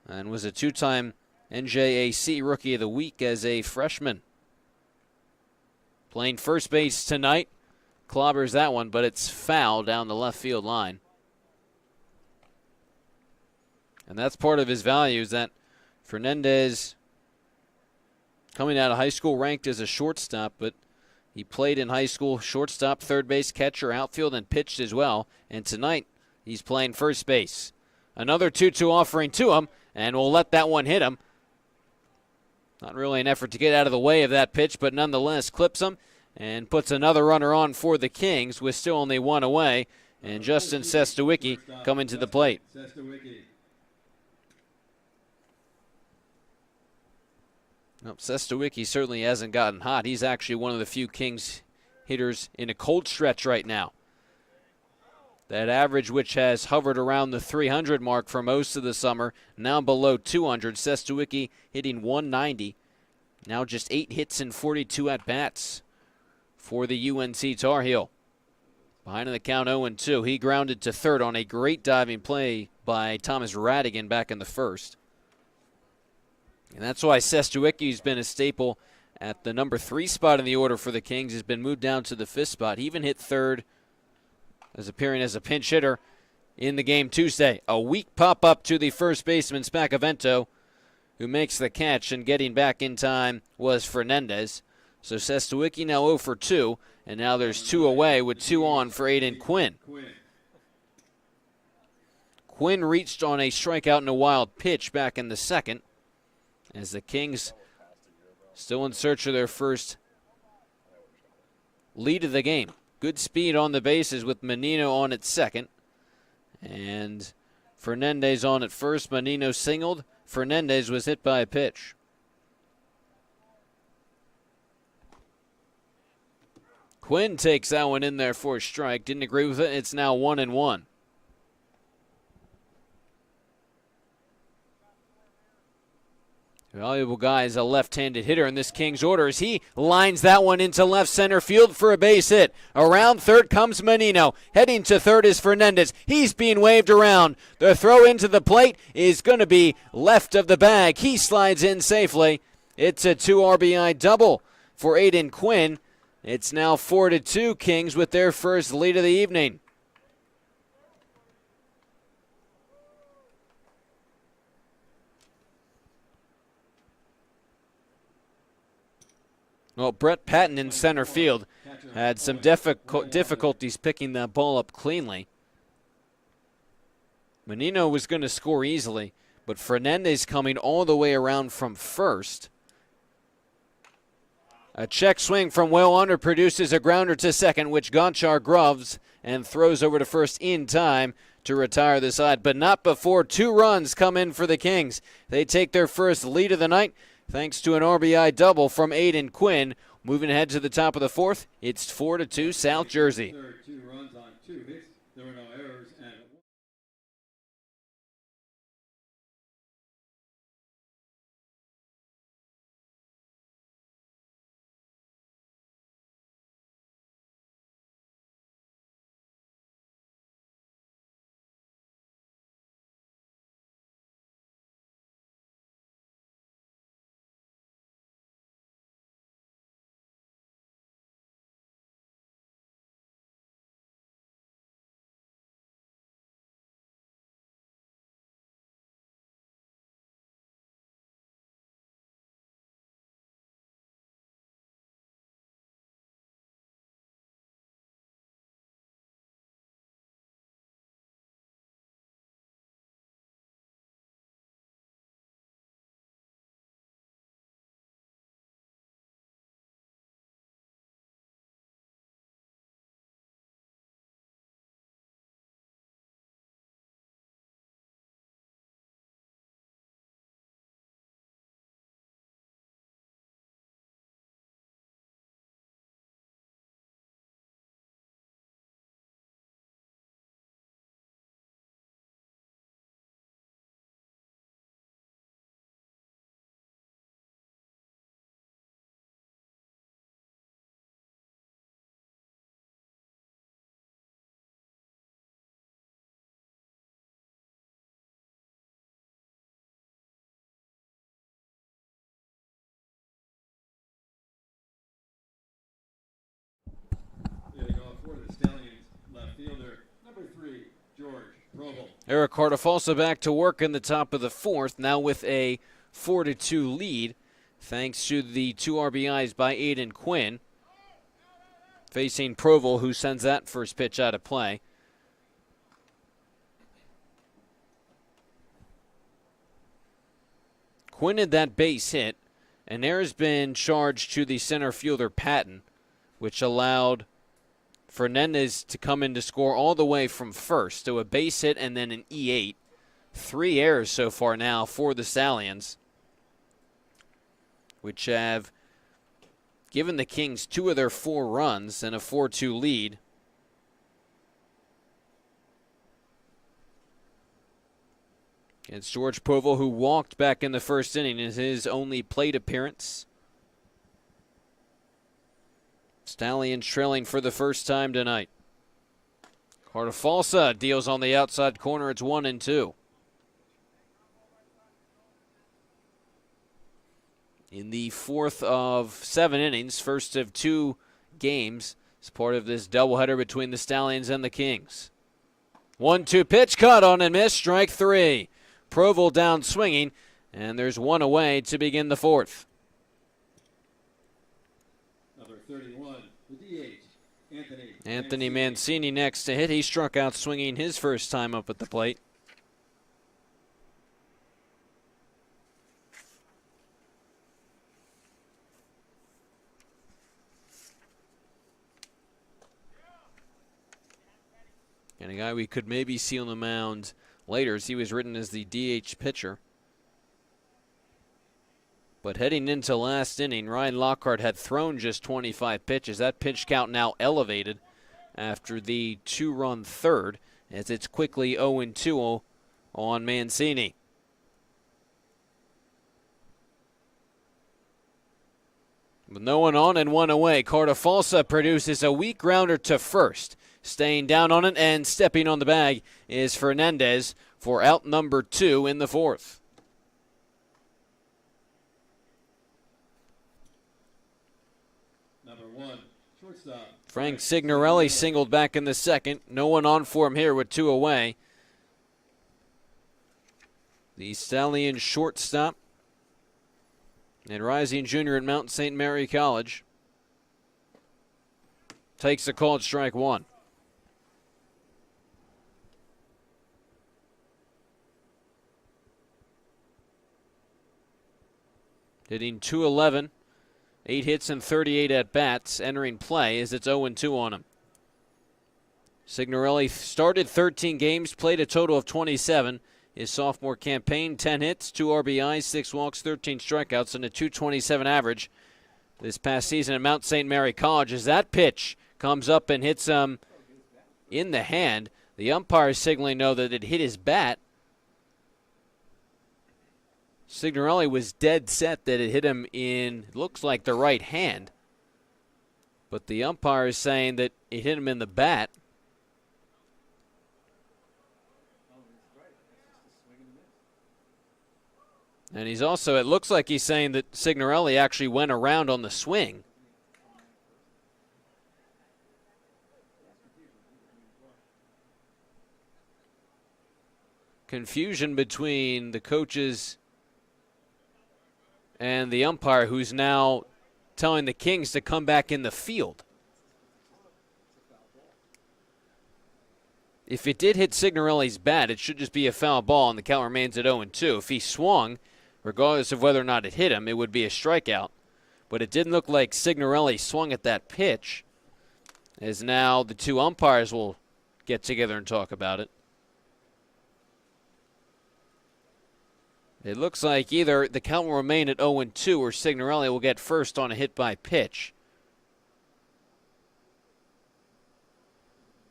Speaker 1: and was a 2-time NJAC Rookie of the Week as a freshman. Playing first base tonight, clobbers that one, but it's foul down the left field line. And that's part of his value, is that Fernandez, coming out of high school, ranked as a shortstop, but he played in high school shortstop, third base, catcher, outfield, and pitched as well. And tonight, he's playing first base. Another 2-2 offering to him, and we'll let that one hit him. Not really an effort to get out of the way of that pitch, but nonetheless clips him and puts another runner on for the Kings with still only one away. And Justin Sestawicki coming to the plate. Nope, Sestawicki certainly hasn't gotten hot. He's actually one of the few Kings hitters in a cold stretch right now. That average, which has hovered around the 300 mark for most of the summer, now below 200. Sestawicki hitting 190. Now just 8 hits and 42 at-bats for the UNC Tar Heel. Behind in the count 0-2. He grounded to third on a great diving play by Thomas Radigan back in the first. And that's why Sestuicki's been a staple at the number 3 spot in the order for the Kings. Has been moved down to the 5th spot. He even hit third as appearing as a pinch hitter in the game Tuesday. A weak pop-up to the first baseman, Spacavento, who makes the catch, and getting back in time was Fernandez. So Sestuicki now 0 for 2, and now there's 2 away with 2 on for Aiden Quinn. Quinn reached on a strikeout and a wild pitch back in the second, as the Kings still in search of their first lead of the game. Good speed on the bases with Menino on at second, and Fernandez on at first. Menino singled. Fernandez was hit by a pitch. Quinn takes that one in there for a strike. Didn't agree with it. It's now 1-1. Valuable guy is a left-handed hitter in this Kings order as he lines that one into left center field for a base hit. Around third comes Menino. Heading to third is Fernandez. He's being waved around. The throw into the plate is going to be left of the bag. He slides in safely. It's a 2 RBI double for Aiden Quinn. It's now 4-2 Kings with their first lead of the evening. Well, Brett Patton in center field had some difficulties picking that ball up cleanly. Menino was going to score easily, but Fernandez coming all the way around from first. A check swing from well under produces a grounder to second, which Gonchar gloves and throws over to first in time to retire the side, but not before 2 runs come in for the Kings. They take their first lead of the night thanks to an RBI double from Aiden Quinn. Moving ahead to the top of the 4th, it's 4-2 South Jersey.
Speaker 2: 2 runs on 2 hits. There were no errors. And getting off for the Stallions, left fielder, number 3, George Provel.
Speaker 1: Eric Cartafalsa back to work in the top of the 4th, now with a 4-2 lead, thanks to the 2 RBIs by Aiden Quinn. Facing Provel, who sends that first pitch out of play. Quinn had that base hit, and there has been charged to the center fielder Patton, which allowed Fernandez to come in to score all the way from first. So a base hit and then an E8. 3 errors so far now for the Stallions, which have given the Kings 2 of their 4 runs and a 4-2 lead. It's George Provel, who walked back in the first inning, in his only plate appearance. Stallions trailing for the first time tonight. Cartafalsa deals on the outside corner. It's 1-2. In the fourth of 7 innings, first of 2 games, as part of this doubleheader between the Stallions and the Kings. 1-2 pitch, cut on and miss, strike 3. Proval down swinging, and there's one away to begin the fourth.
Speaker 2: Number 31, the DH,
Speaker 1: Anthony Mancini next to hit. He struck out swinging his first time up at the plate. And a guy we could maybe see on the mound later, as he was written as the DH pitcher. But heading into last inning, Ryan Lockhart had thrown just 25 pitches. That pitch count now elevated after the 2-run third, as it's quickly 0-2 on Mancini. With no one on and one away, Cartafalsa produces a weak grounder to first. Staying down on it and stepping on the bag is Fernandez for out number 2 in the fourth.
Speaker 2: Number 1, shortstop.
Speaker 1: Frank Signorelli singled back in the second. No one on for him here with 2 away. The Stallion shortstop and rising junior at Mount St. Mary College takes a called strike 1. Hitting .211, 8 hits and 38 at-bats, entering play as it's 0-2 on him. Signorelli started 13 games, played a total of 27. His sophomore campaign, 10 hits, 2 RBIs, 6 walks, 13 strikeouts, and a .227 average this past season at Mount St. Mary College. As that pitch comes up and hits him in the hand, the umpire signaling no that it hit his bat. Signorelli was dead set that it hit him in, looks like, the right hand. But the umpire is saying that it hit him in the bat. And he's also, it looks like he's saying that Signorelli actually went around on the swing. Confusion between the coaches and the umpire, who's now telling the Kings to come back in the field. If it did hit Signorelli's bat, it should just be a foul ball, and the count remains at 0-2. If he swung, regardless of whether or not it hit him, it would be a strikeout. But it didn't look like Signorelli swung at that pitch, as now the 2 umpires will get together and talk about it. It looks like either the count will remain at 0-2 or Signorelli will get first on a hit by pitch.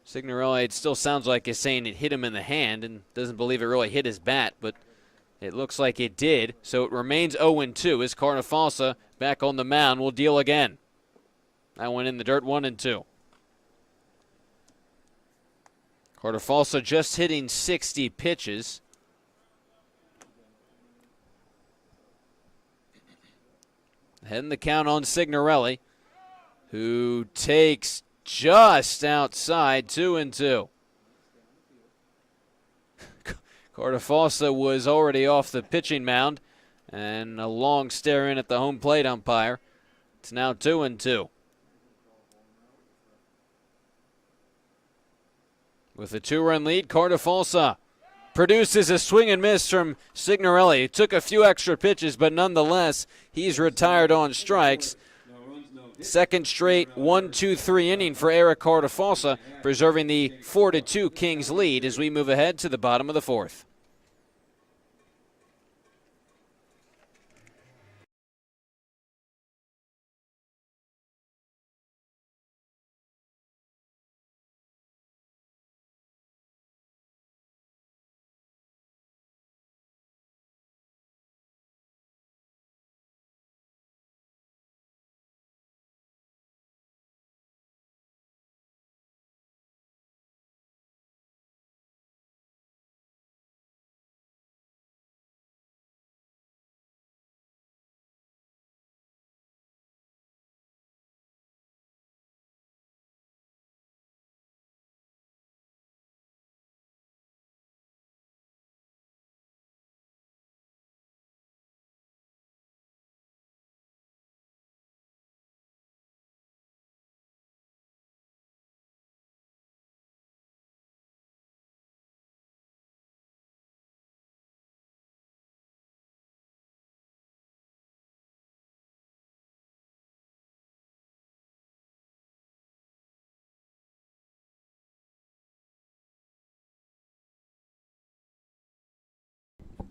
Speaker 1: Signorelli, it still sounds like is saying it hit him in the hand and doesn't believe it really hit his bat, but it looks like it did. So it remains 0-2 as Cartafalsa back on the mound will deal again. That one in the dirt, 1-2. Cartafalsa just hitting 60 pitches. Heading the count on Signorelli, who takes just outside, 2-2. Cartafalsa was already off the pitching mound, and a long stare in at the home plate umpire. It's now 2-2. With a 2-run lead, Cartafalsa produces a swing and miss from Signorelli. It took a few extra pitches, but nonetheless, he's retired on strikes. Second straight 1-2-3 inning for Eric Cartafalsa, preserving the 4-2 Kings lead as we move ahead to the bottom of the fourth.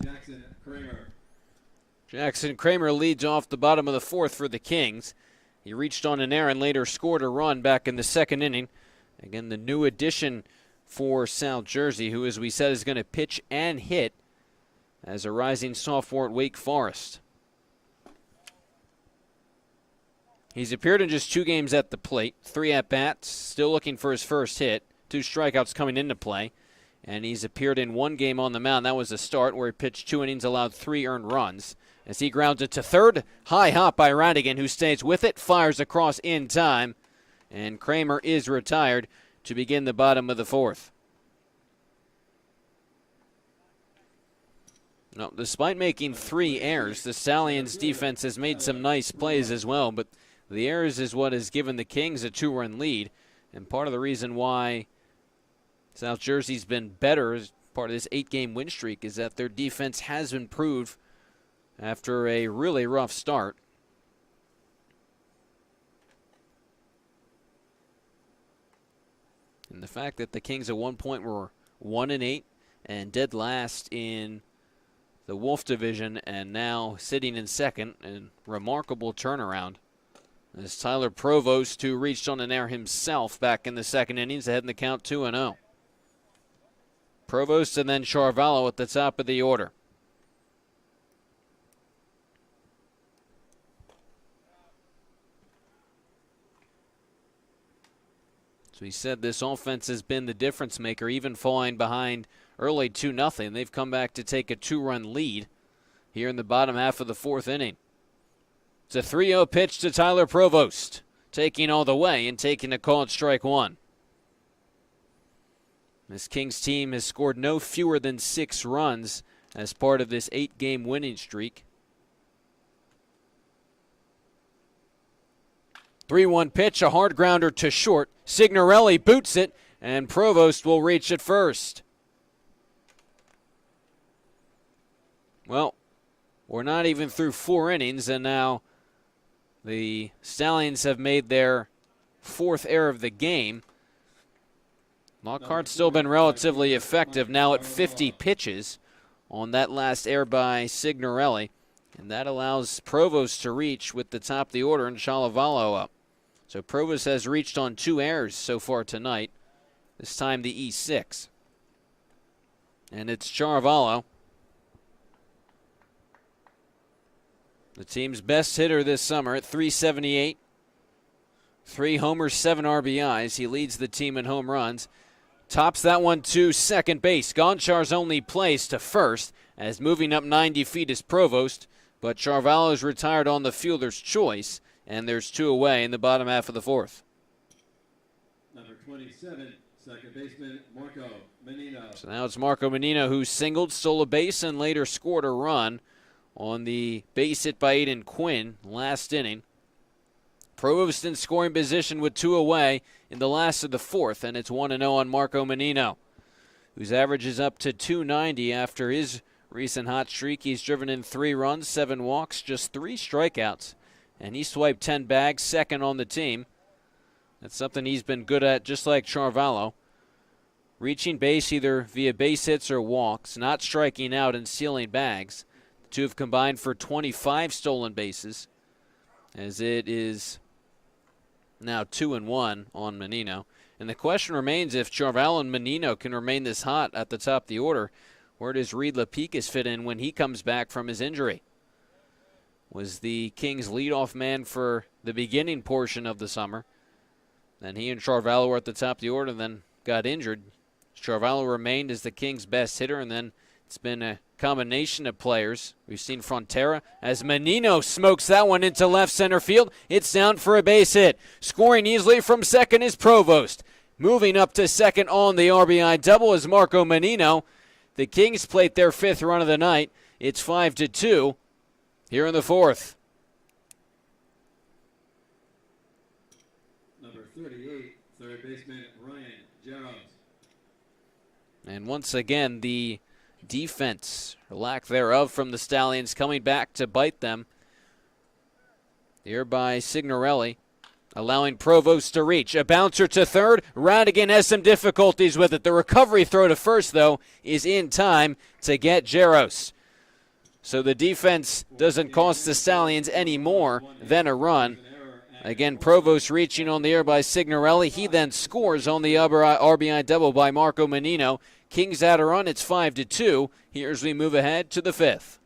Speaker 2: Jackson Kramer.
Speaker 1: Jackson Kramer leads off the bottom of the fourth for the Kings. He reached on an error and later scored a run back in the second inning. Again, the new addition for South Jersey, who, as we said, is going to pitch and hit as a rising sophomore at Wake Forest. He's appeared in just 2 games at the plate, 3 at-bats, still looking for his first hit, 2 strikeouts coming into play, and he's appeared in 1 game on the mound. That was a start where he pitched 2 innings, allowed 3 earned runs. As he grounds it to third, high hop by Radigan, who stays with it, fires across in time, and Kramer is retired to begin the bottom of the fourth. No, despite making 3 errors, the Stallions defense has made some nice plays as well, but the errors is what has given the Kings a 2-run lead, and part of the reason why South Jersey's been better as part of this 8-game win streak is that their defense has improved after a really rough start. And the fact that the Kings at one point were 1-8 and dead last in the Wolf division and now sitting in second, a remarkable turnaround. As Tyler Provost, who reached on an error himself back in the second innings, ahead in the count 2-0. Provost and then Charvallo at the top of the order. So he said this offense has been the difference maker, even falling behind early 2-0. They've come back to take a 2-run lead here in the bottom half of the fourth inning. It's a 3-0 pitch to Tyler Provost, taking all the way and taking a call at strike 1. This Kings team has scored no fewer than 6 runs as part of this 8-game winning streak. 3-1 pitch, a hard grounder to short. Signorelli boots it, and Provost will reach at first. Well, we're not even through 4 innings, and now the Stallions have made their 4th error of the game. Lockhart's still been relatively effective now at 50 pitches on that last error by Signorelli, and that allows Provost to reach with the top of the order and Chalavallo up. So Provost has reached on 2 errors so far tonight, this time the E6. And it's Charavallo, the team's best hitter this summer at .378. 3 homers, 7 RBIs. He leads the team in home runs. Tops that one to second base. Gonchar's only place to first, as moving up 90 feet is Provost, but Charvallo's retired on the fielder's choice, and there's 2 away in the bottom half of the fourth.
Speaker 2: Number 27, second baseman, Marco Menino.
Speaker 1: So now it's Marco Menino who singled, stole a base, and later scored a run on the base hit by Aiden Quinn last inning. Provost in scoring position with 2 away in the last of the fourth, and it's 1-0 on Marco Menino, whose average is up to .290 after his recent hot streak. He's driven in 3 runs, 7 walks, just 3 strikeouts, and he swiped 10 bags, second on the team. That's something he's been good at, just like Charvallo. Reaching base either via base hits or walks, not striking out and stealing bags. The 2 have combined for 25 stolen bases, as it is now 2-1 on Menino. And the question remains if Charvallo and Menino can remain this hot at the top of the order, where does Reed Lapicus fit in when he comes back from his injury? Was the Kings' leadoff man for the beginning portion of the summer. Then he and Charvallo were at the top of the order, then got injured. Charvallo remained as the Kings' best hitter, and then it's been a combination of players. We've seen Frontera as Menino smokes that one into left center field. It's down for a base hit. Scoring easily from second is Provost. Moving up to second on the RBI double is Marco Menino. The Kings plate their 5th run of the night. It's 5-2 here in the fourth.
Speaker 2: Number 38, third baseman, Ryan Jaros.
Speaker 1: And once again, the defense, or lack thereof, from the Stallions coming back to bite them. Here by Signorelli, allowing Provost to reach. A bouncer to third. Radigan has some difficulties with it. The recovery throw to first, though, is in time to get Jaros. So the defense doesn't cost the Stallions any more than a run. Again, Provost reaching on the air by Signorelli. He then scores on the RBI double by Marco Menino. Kings add a run. It's 5-2. Here's we move ahead to the fifth.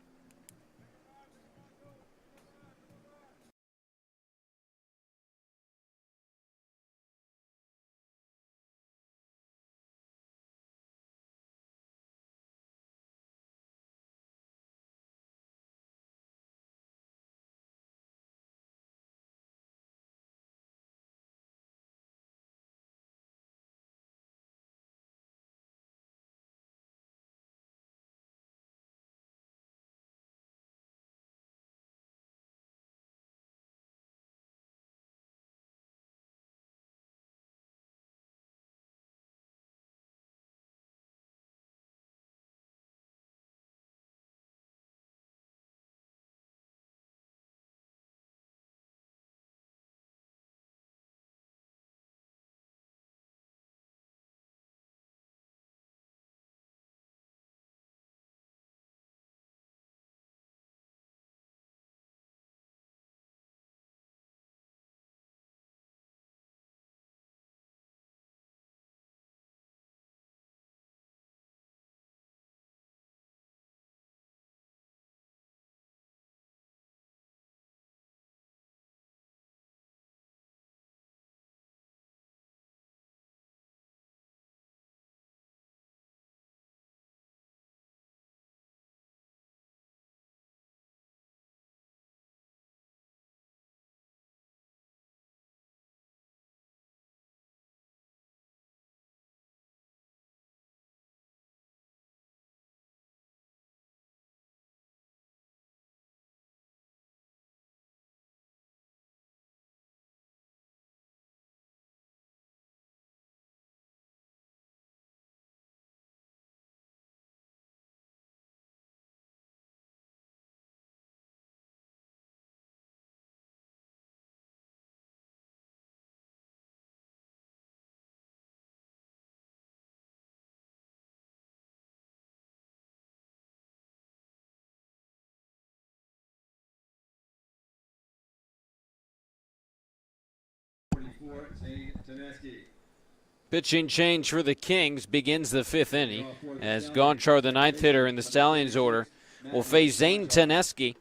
Speaker 1: Pitching change for the Kings begins the fifth inning as Gonchar, the ninth hitter in the Stallions order, will face Zane Teneski.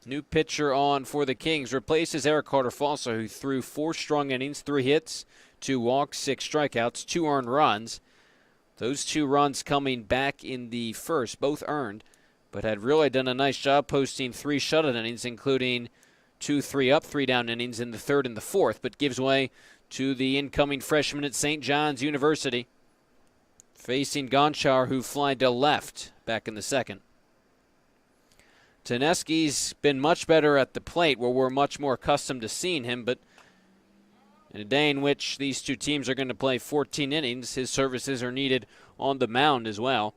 Speaker 1: New pitcher on for the Kings replaces Eric Carter-Fossa, who threw 4 strong innings, 3 hits, 2 walks, 6 strikeouts, 2 earned runs. Those 2 runs coming back in the first, both earned, but had really done a nice job posting 3 shutout innings, including 2 3-up, 3-down innings in the third and the fourth, but gives way to the incoming freshman at St. John's University, facing Gonchar, who flied to left back in the second. Teneski's been much better at the plate, where we're much more accustomed to seeing him, but in a day in which these two teams are going to play 14 innings, his services are needed on the mound as well.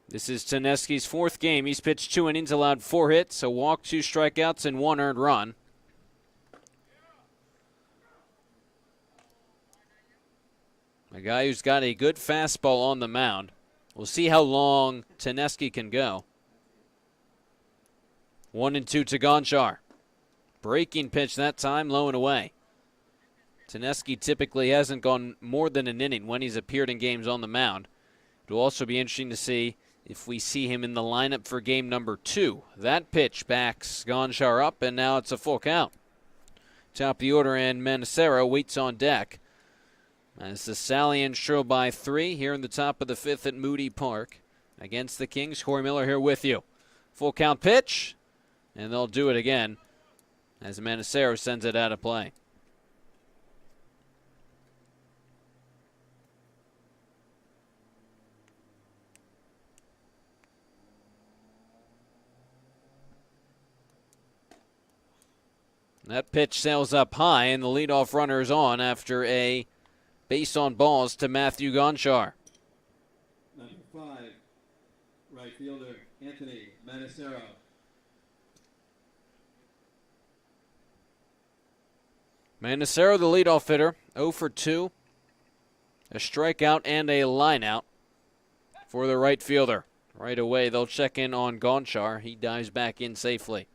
Speaker 1: This is Teneski's 4th game. He's pitched 2 innings, allowed 4 hits, a walk, 2 strikeouts, and 1 earned run. A guy who's got a good fastball on the mound. We'll see how long Teneski can go. 1-2 to Gonchar. Breaking pitch that time, low and away. Teneski typically hasn't gone more than an inning when he's appeared in games on the mound. It will also be interesting to see if we see him in the lineup for game number 2. That pitch backs Gonchar up, and now it's a full count. Top of the order, and Manacero waits on deck. As the Stallions trail by 3 here in the top of the 5th at Moody Park against the Kings. Corey Miller here with you. Full count pitch, and they'll do it again as Manacero sends it out of play. That pitch sails up high, and the leadoff runner is on after a base on balls to Matthew Gonchar.
Speaker 2: Number 5, right fielder Anthony Manacero.
Speaker 1: Manacero, the leadoff hitter, 0 for 2. A strikeout and a lineout for the right fielder. Right away, they'll check in on Gonchar. He dives back in safely.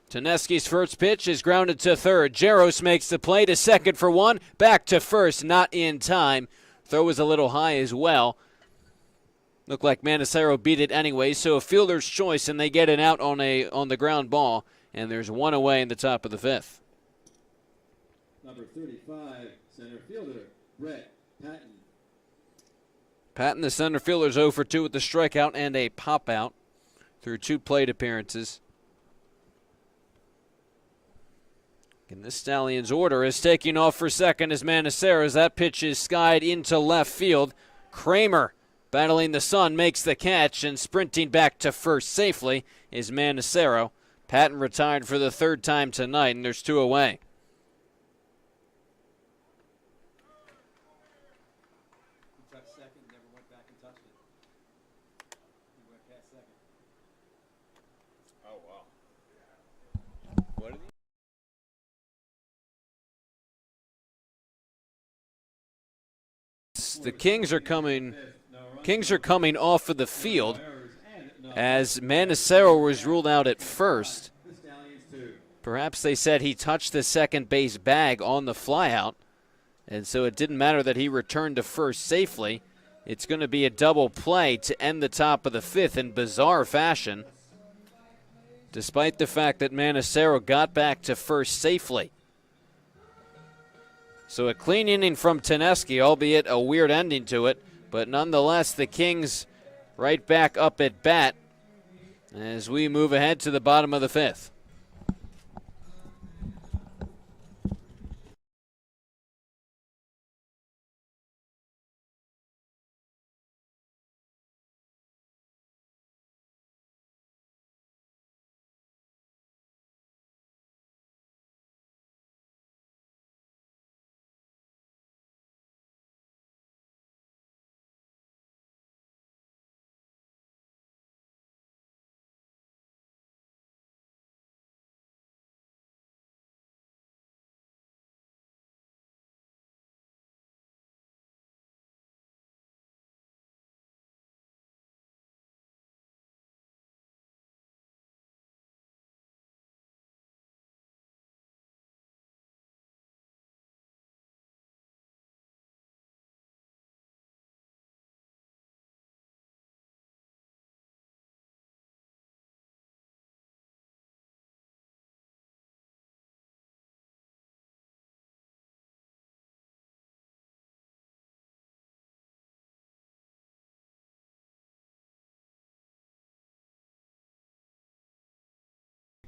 Speaker 1: Teneski's first pitch is grounded to third. Jaros makes the play to second for one. Back to first, not in time. Throw was a little high as well. Looked like Manacero beat it anyway, so a fielder's choice, and they get it out on the ground ball, and there's one away in the top of the fifth.
Speaker 2: Number 35, center fielder, Brett Patton.
Speaker 1: Patton, the center fielder, is 0 for 2 with the strikeout and a pop-out through 2 plate appearances. And the Stallions' order is taking off for second as Manacero, as that pitch is skied into left field. Kramer, battling the sun, makes the catch, and sprinting back to first safely is Manacero. Patton retired for the 3rd time tonight, and there's 2 away.
Speaker 2: He touched second, never went back and touched it. He went past second.
Speaker 3: Oh, wow.
Speaker 1: What did he? The Kings are coming off of the field as Manacero was ruled out at first. Perhaps they said he touched the second base bag on the flyout, and so it didn't matter that he returned to first safely. It's going to be a double play to end the top of the 5th in bizarre fashion, despite the fact that Manacero got back to first safely. So a clean inning from Teneski, albeit a weird ending to it, but nonetheless the Kings right back up at bat as we move ahead to the bottom of the 5th.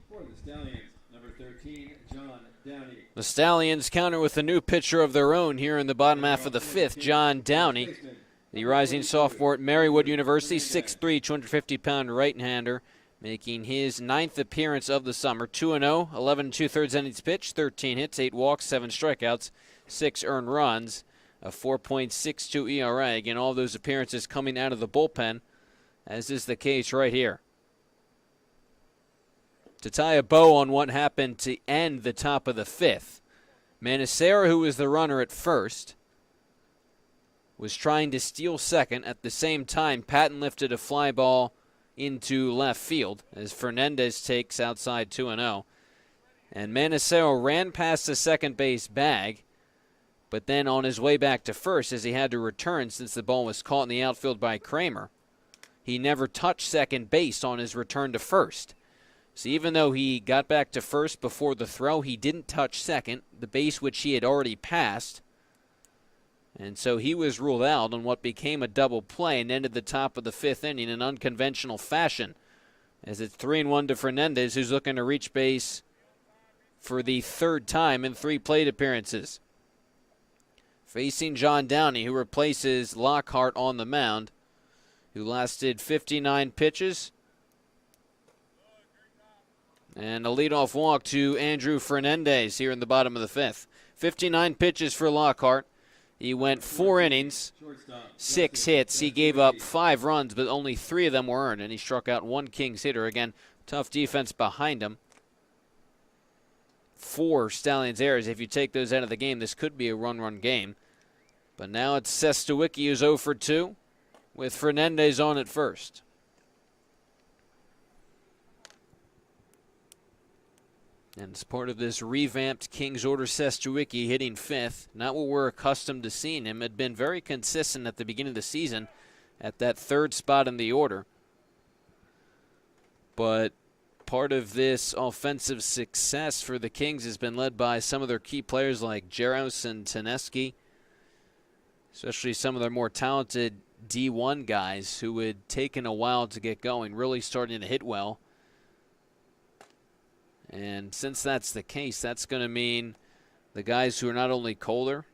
Speaker 2: For the Stallions, number 13, John Downey.
Speaker 1: The Stallions counter with a new pitcher of their own here in the bottom half of the 5th, John Downey. The rising sophomore at Marywood University, 6'3", 250-pound right-hander, making his 9th appearance of the summer. 2-0, 11 2/3 innings pitched, 13 hits, 8 walks, 7 strikeouts, 6 earned runs, a 4.62 ERA. Again, all those appearances coming out of the bullpen, as is the case right here. To tie a bow on what happened to end the top of the 5th, Manacero, who was the runner at first, was trying to steal second. At the same time, Patton lifted a fly ball into left field as Fernandez takes outside 2-0. And Manacero ran past the second base bag, but then on his way back to first, as he had to return since the ball was caught in the outfield by Kramer, he never touched second base on his return to first. So even though he got back to first before the throw, he didn't touch second, the base which he had already passed. And so he was ruled out on what became a double play and ended the top of the 5th inning in unconventional fashion, as it's 3-1 to Fernandez, who's looking to reach base for the 3rd time in 3 plate appearances. Facing John Downey, who replaces Lockhart on the mound, who lasted 59 pitches. And a leadoff walk to Andrew Fernandez here in the bottom of the 5th. 59 pitches for Lockhart. He went 4 innings, 6 hits. He gave up 5 runs, but only 3 of them were earned, and he struck out 1 Kings hitter. Again, tough defense behind him. 4 Stallions errors. If you take those out of the game, this could be a run game. But now it's Sestawicki who's 0 for 2 with Fernandez on at first. And as part of this revamped Kings order, Sestawicki hitting 5th. Not what we're accustomed to seeing him. Had been very consistent at the beginning of the season at that 3rd spot in the order. But part of this offensive success for the Kings has been led by some of their key players like Jaros and Taneski, especially some of their more talented D1 guys who had taken a while to get going, really starting to hit well. And since that's the case, that's going to mean the guys who are not only colder,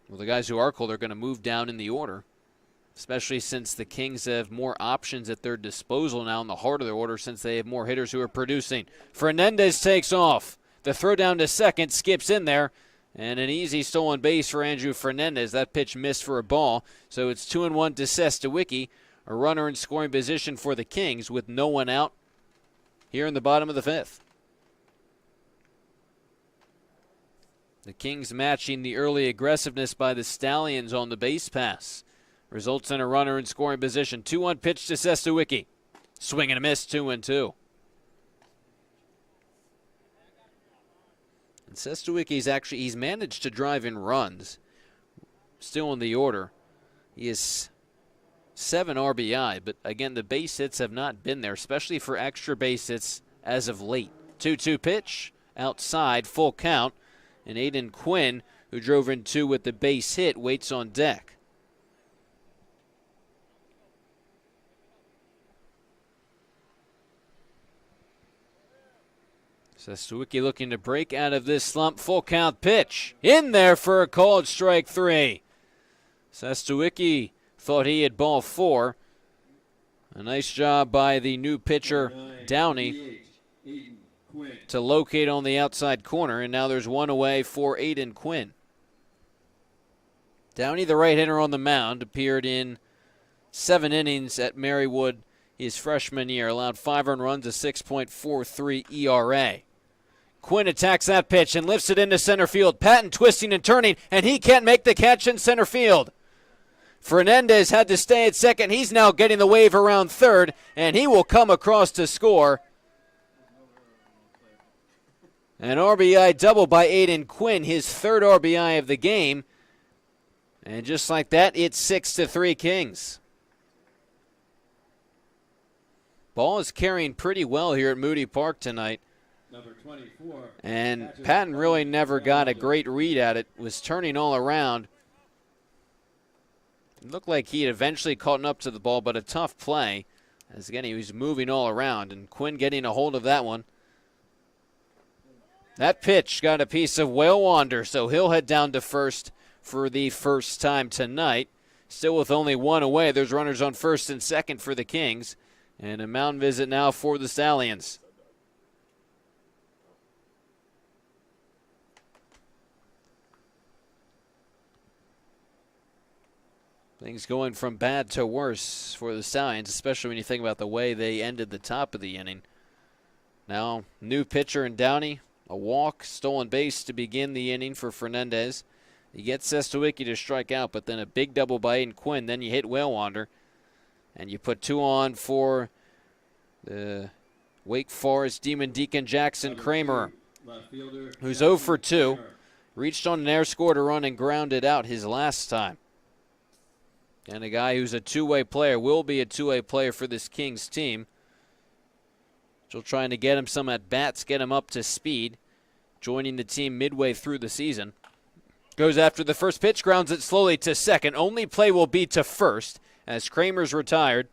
Speaker 1: well, the guys who are colder are going to move down in the order, especially since the Kings have more options at their disposal now in the heart of their order since they have more hitters who are producing. Fernandez takes off. The throw down to second, skips in there, and an easy stolen base for Andrew Fernandez. That pitch missed for a ball, so it's 2-1 to Sestawicki, a runner in scoring position for the Kings with no one out here in the bottom of the 5th. The Kings matching the early aggressiveness by the Stallions on the base pass. Results in a runner in scoring position. 2-1 pitch to Sestawicki. Swing and a miss, 2-2. And Sestawicki's he's managed to drive in runs. Still in the order. He is 7 RBI, but again, the base hits have not been there, especially for extra base hits as of late. 2-2 pitch, outside, full count, and Aiden Quinn, who drove in 2 with the base hit, waits on deck. Sestawicki looking to break out of this slump. Full count pitch, in there for a called strike 3. Sestawicki thought he had ball 4. A nice job by the new pitcher, Downey, to locate on the outside corner, and now there's 1 away for Aiden Quinn. Downey, the right hitter on the mound, appeared in 7 innings at Marywood his freshman year, allowed 5 earned runs, a 6.43 ERA. Quinn attacks that pitch and lifts it into center field. Patton twisting and turning, and he can't make the catch in center field. Fernandez had to stay at second. He's now getting the wave around third, and he will come across to score. An RBI double by Aiden Quinn, his 3rd RBI of the game. And just like that, it's 6-3 Kings. Ball is carrying pretty well here at Moody Park tonight.
Speaker 2: Number 24.
Speaker 1: And Patton really never got a great read at it. Was turning all around. It looked like he had eventually caught up to the ball, but a tough play. As again, he was moving all around, and Quinn getting a hold of that one. That pitch got a piece of Whale Wander, so he'll head down to first for the first time tonight. Still with only 1 away, there's runners on first and second for the Kings. And a mound visit now for the Stallions. Things going from bad to worse for the Stallions, especially when you think about the way they ended the top of the inning. Now, new pitcher in Downey. A walk, stolen base to begin the inning for Fernandez. You get Sestawicki to strike out, but then a big double by Aiden Quinn. Then you hit Whale Wander. And you put 2 on for the Wake Forest Demon Deacon Jackson Kramer, who's 0 for 2. Reached on an air, scored a run, and grounded out his last time. And a guy who's a 2-way player, will be a 2-way player for this Kings team. Still trying to get him some at-bats, get him up to speed. Joining the team midway through the season. Goes after the first pitch, grounds it slowly to second. Only play will be to first as Kramer's retired.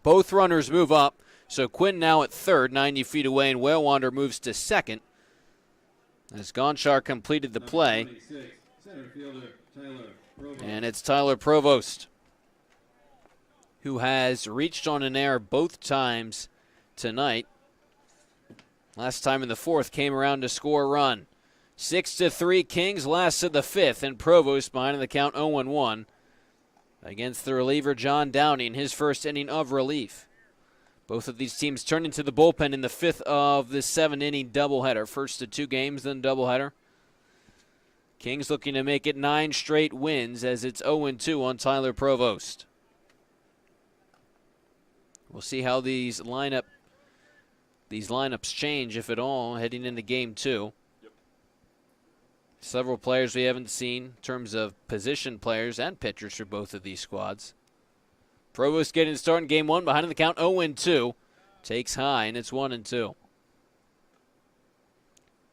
Speaker 1: Both runners move up, so Quinn now at third, 90 feet away, and Whale Wander moves to second. As Gonchar completed the play. And it's Tyler Provost, who has reached on an error both times tonight. Last time in the 4th, came around to score a run. 6-3 Kings, last of the 5th, and Provost behind the count 0-1 against the reliever John Downey in his first inning of relief. Both of these teams turned into the bullpen in the fifth of this 7-inning doubleheader. First of 2 games, then doubleheader. Kings looking to make it 9 straight wins as it's 0-2 on Tyler Provost. We'll see how these lineups change, if at all, heading into game 2.
Speaker 3: Yep.
Speaker 1: Several players we haven't seen in terms of position players and pitchers for both of these squads. Provost getting started in game 1, behind in the count 0-2. Takes high, and it's 1-2.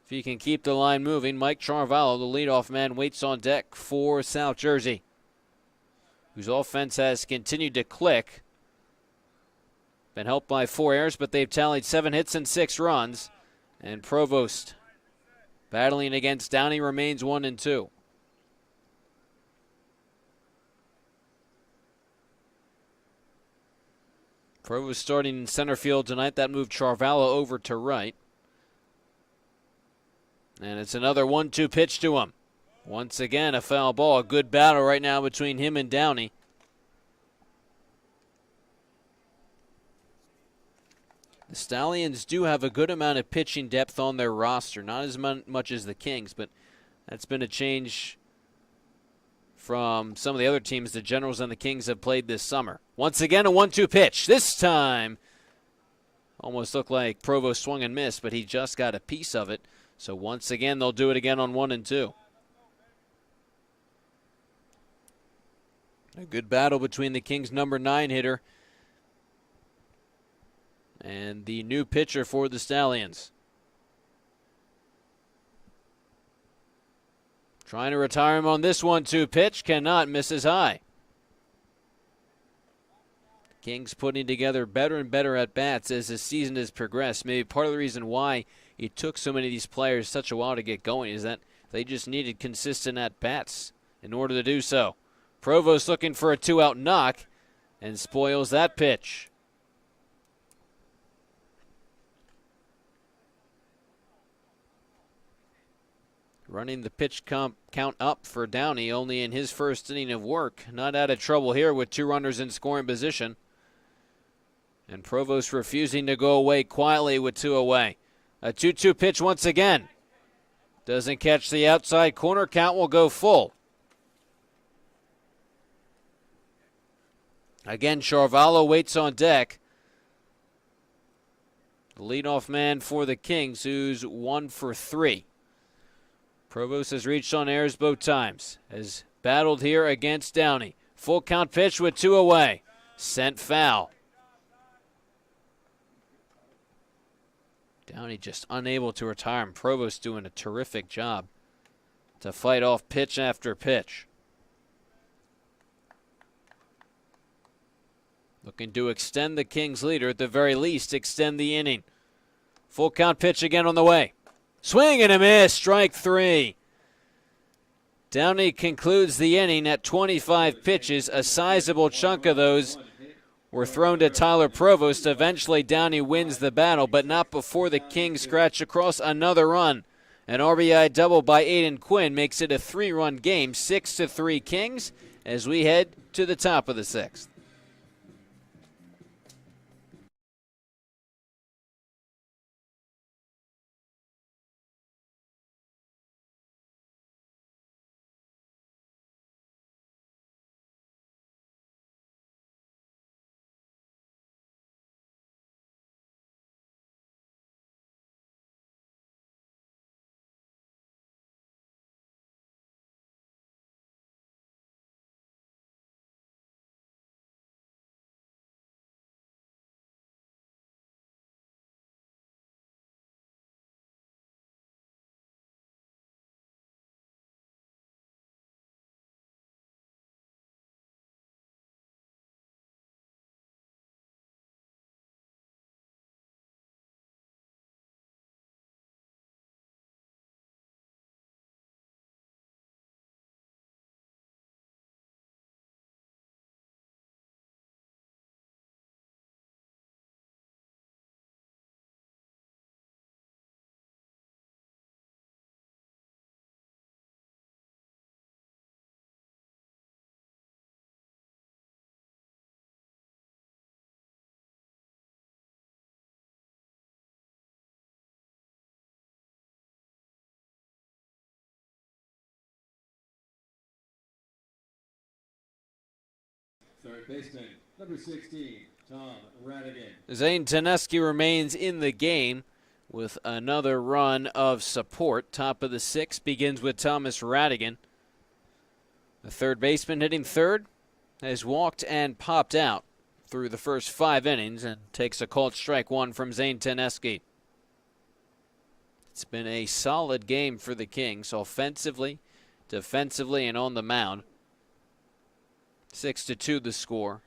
Speaker 1: If he can keep the line moving, Mike Charvallo, the leadoff man, waits on deck for South Jersey, whose offense has continued to click. Been helped by 4 errors, but they've tallied 7 hits and 6 runs. And Provost, battling against Downey, remains 1-2. Provost starting in center field tonight. That moved Charvallo over to right. And it's another 1-2 pitch to him. Once again, a foul ball. A good battle right now between him and Downey. The Stallions do have a good amount of pitching depth on their roster. Not as much as the Kings, but that's been a change from some of the other teams the Generals and the Kings have played this summer. Once again, a 1-2 pitch. This time, almost looked like Provost swung and missed, but he just got a piece of it. So once again, they'll do it again on 1-2. A good battle between the Kings' number 9 hitter and the new pitcher for the Stallions. Trying to retire him on this 1-2 pitch. Cannot, misses high. Kings putting together better and better at-bats as the season has progressed. Maybe part of the reason why it took so many of these players such a while to get going is that they just needed consistent at-bats in order to do so. Provost looking for a 2-out knock and spoils that pitch. Running the pitch count up for Downey, only in his first inning of work. Not out of trouble here with 2 runners in scoring position. And Provost refusing to go away quietly with 2 away. A 2-2 pitch once again. Doesn't catch the outside corner. Count will go full. Again, Charvallo waits on deck. The leadoff man for the Kings, who's 1 for 3. Provost has reached on errors both times. Has battled here against Downey. Full count pitch with 2 away. Sent foul. Downey just unable to retire him. Provost doing a terrific job to fight off pitch after pitch. Looking to extend the Kings' leader, at the very least extend the inning. Full count pitch again on the way. Swing and a miss, strike 3. Downey concludes the inning at 25 pitches. A sizable chunk of those were thrown to Tyler Provost. Eventually, Downey wins the battle, but not before the Kings scratch across another run. An RBI double by Aiden Quinn makes it a 3-run game, 6-3 Kings, as we head to the top of the 6th.
Speaker 2: Third baseman, number 16, Tom Radigan.
Speaker 1: Zane Teneski remains in the game with another run of support. Top of the sixth begins with Thomas Radigan. The third baseman hitting third has walked and popped out through the first 5 innings and takes a called strike one from Zane Teneski. It's been a solid game for the Kings, offensively, defensively, and on the mound. 6-2 the score.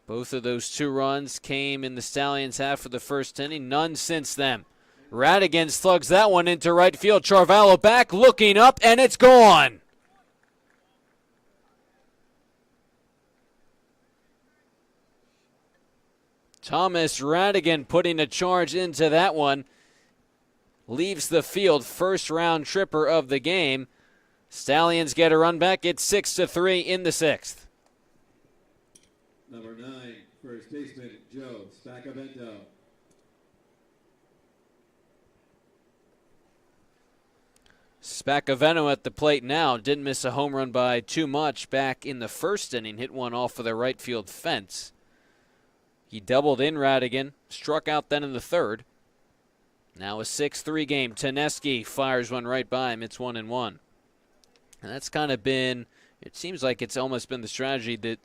Speaker 1: Both of those 2 runs came in the Stallions' half of the first inning. None since then. Radigan slugs that one into right field. Charvallo back, looking up, and it's gone. Thomas Radigan putting a charge into that one. Leaves the field, first round tripper of the game. Stallions get a run back. It's 6-3 in the sixth.
Speaker 2: Number 9, first baseman, Joe Spacavento.
Speaker 1: Spacavento at the plate now. Didn't miss a home run by too much back in the first inning. Hit one off of the right field fence. He doubled in Radigan, struck out then in the third. Now a 6-3 game. Teneski fires one right by him. It's 1-1. And that's kind of been, it seems like it's almost been the strategy that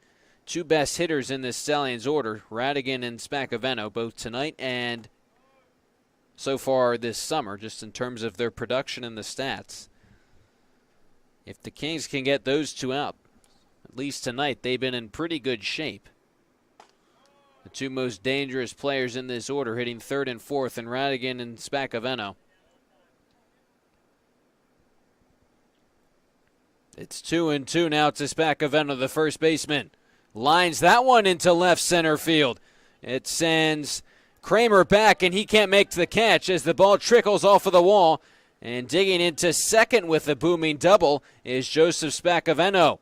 Speaker 1: 2 best hitters in this Stallions order, Radigan and Spacavento, both tonight and so far this summer, just in terms of their production and the stats. If the Kings can get those 2 out, at least tonight, they've been in pretty good shape. The 2 most dangerous players in this order hitting third and fourth, and Radigan and Spacavento. It's 2-2 now to Spacavento, the first baseman. Lines that one into left center field. It sends Kramer back, and he can't make the catch as the ball trickles off of the wall. And digging into second with a booming double is Joseph Spacavento.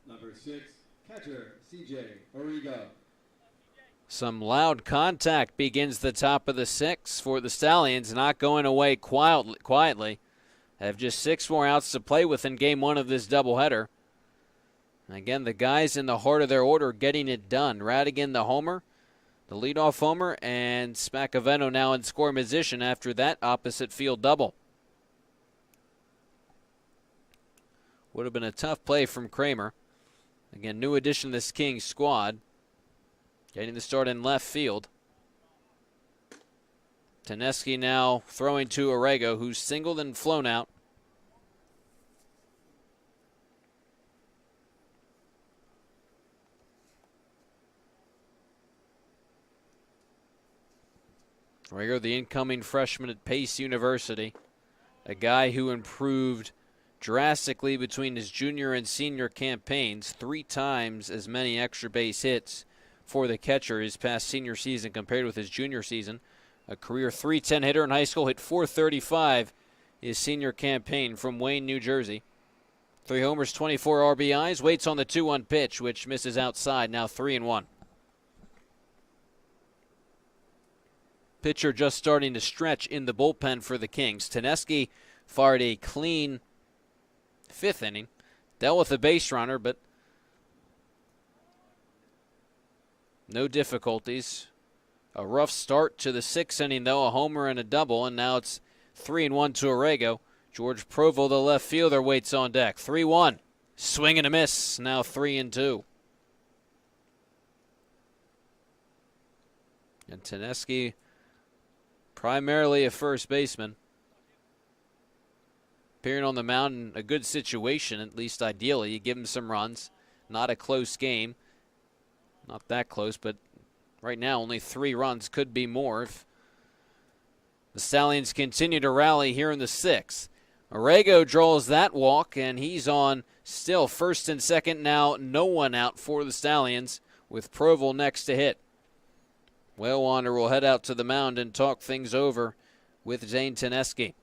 Speaker 2: Number 6, catcher, CJ Origo.
Speaker 1: Some loud contact begins the top of the sixth for the Stallions, not going away quietly. Have just 6 more outs to play with in game 1 of this doubleheader. Again, the guys in the heart of their order getting it done. Radigan, the homer, the leadoff homer, and Spacavento now in scoring position after that opposite field double. Would have been a tough play from Kramer. Again, new addition to this Kings squad. Getting the start in left field. Teneski now throwing to Orrego, who's singled and flown out. Orrego, the incoming freshman at Pace University. A guy who improved drastically between his junior and senior campaigns. 3 times as many extra base hits for the catcher his past senior season compared with his junior season. A career .310 hitter in high school, hit .435 his senior campaign from Wayne, New Jersey. 3 homers, 24 RBIs, waits on the 2-1 pitch, which misses outside, now 3-1. Pitcher just starting to stretch in the bullpen for the Kings. Teneski fired a clean 5th inning, dealt with a base runner, but no difficulties. A rough start to the 6th inning, though, a homer and a double, and now it's 3-1 to Orrego. George Provo, the left fielder, waits on deck. 3-1. Swing and a miss, now 3-2. And Teneski, primarily a first baseman, appearing on the mound in a good situation, at least ideally. You give him some runs. Not a close game. Not that close, but right now only 3 runs. Could be more if the Stallions continue to rally here in the 6th. Orrego draws that walk, and he's on still first and second now. No one out for the Stallions with Provo next to hit. Wellwander will head out to the mound and talk things over with Zane Teneski.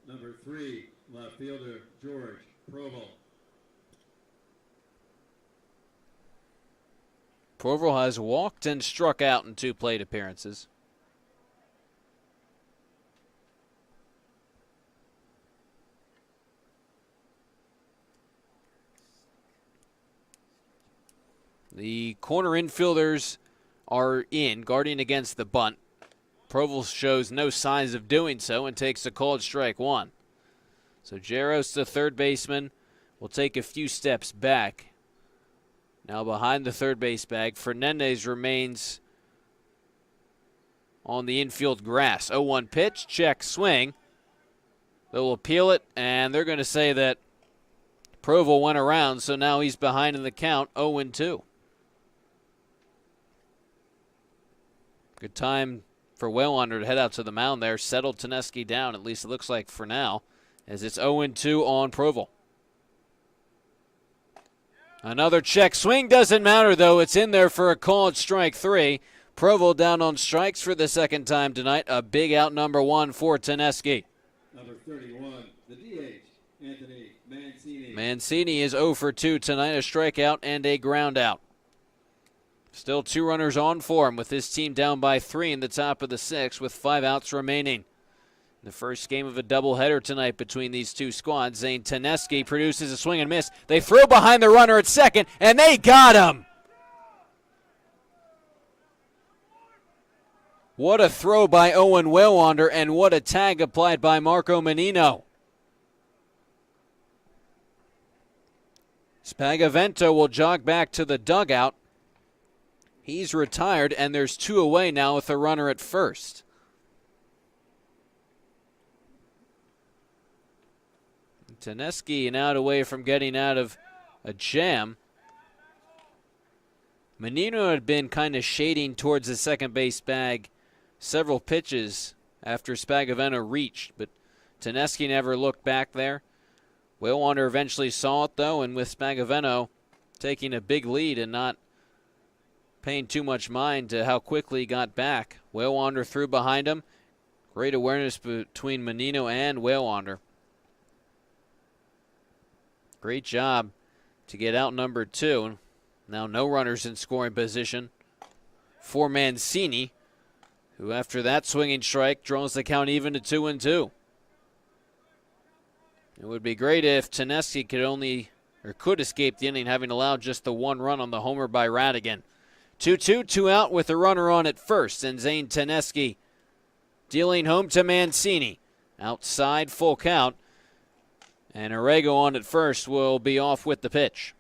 Speaker 2: Number 3, left fielder, George Provo.
Speaker 1: Provo has walked and struck out in 2 plate appearances. The corner infielders are in, guarding against the bunt. Provo shows no signs of doing so and takes a called strike 1. So Jaros, the third baseman, will take a few steps back. Now behind the third base bag, Fernandez remains on the infield grass. 0-1 pitch, check, swing. They'll appeal it, and they're going to say that Provo went around, so now he's behind in the count, 0-2. Good time for Waylander to head out to the mound there, settle Teneski down, at least it looks like for now, as it's 0-2 on Provo. Another check swing, doesn't matter though, it's in there for a called strike 3. Provo down on strikes for the second time tonight, a big out number 1 for Teneski.
Speaker 2: Number 31, the DH, Anthony Mancini.
Speaker 1: Mancini is 0 for 2 tonight, a strikeout and a ground out. Still 2 runners on for him with his team down by 3 in the top of the 6th with 5 outs remaining. The first game of a doubleheader tonight between these two squads. Zane Teneski produces a swing and miss. They throw behind the runner at second, and they got him. What a throw by Owen Waylander, and what a tag applied by Marco Menino. Spagavento will jog back to the dugout. He's retired, and there's 2 away now with a runner at first. Teneski an out away from getting out of a jam. Menino had been kind of shading towards the second base bag several pitches after Spagavento reached, but Teneski never looked back there. Waylander eventually saw it, though, and with Spagavento taking a big lead and not paying too much mind to how quickly he got back, Waylander threw behind him. Great awareness between Menino and Waylander. Great job to get out number 2. Now no runners in scoring position for Mancini, who after that swinging strike draws the count even to 2-2. It would be great if Teneski could escape the inning, having allowed just the 1 run on the homer by Radigan. 2-2, 2 out with a runner on at first, and Zane Teneski dealing home to Mancini. Outside, full count, and Orrego on at first will be off with the pitch.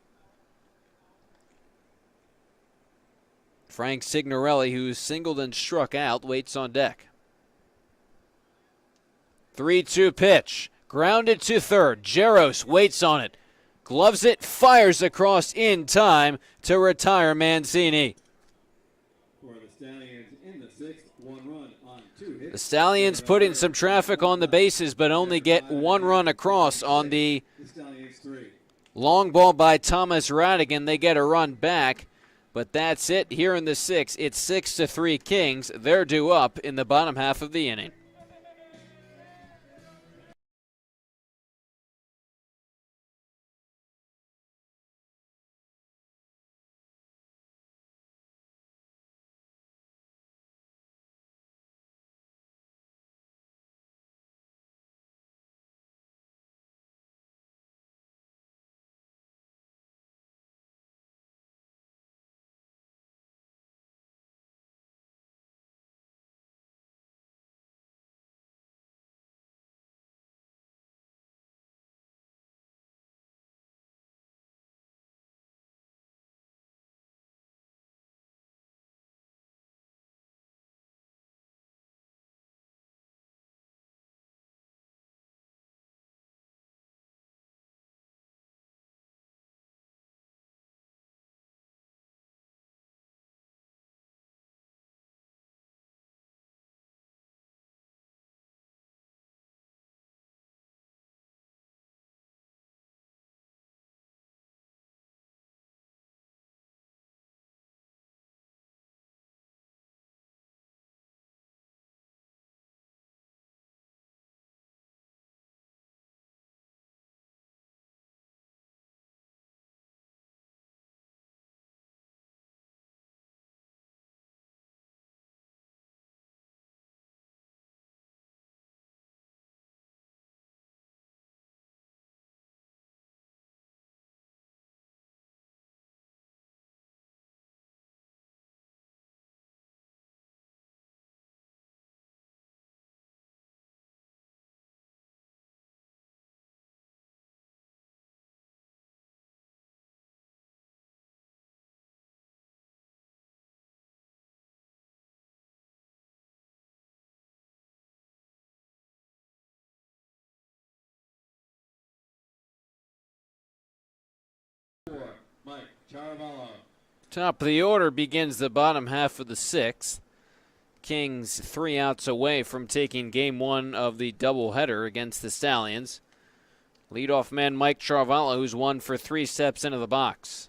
Speaker 1: Frank Signorelli, who's singled and struck out, waits on deck. 3-2 pitch, grounded to third. Jaros waits on it, gloves it, fires across in time to retire Mancini.
Speaker 2: For the Stallions in the 6th, 1 run on 2 hits.
Speaker 1: The Stallions putting some traffic on the bases, but only get 1 run across on the
Speaker 2: Stallions 3.
Speaker 1: long ball by Thomas Radigan. They get a run back, but that's it here in the 6th. It's 6-3 Kings. They're due up in the bottom half of the inning.
Speaker 2: 4, Mike Charavallo.
Speaker 1: Top of the order begins the bottom half of the sixth. Kings 3 outs away from taking game one of the doubleheader against the Stallions. Leadoff man Mike Charavallo, who's 1 for 3, steps into the box.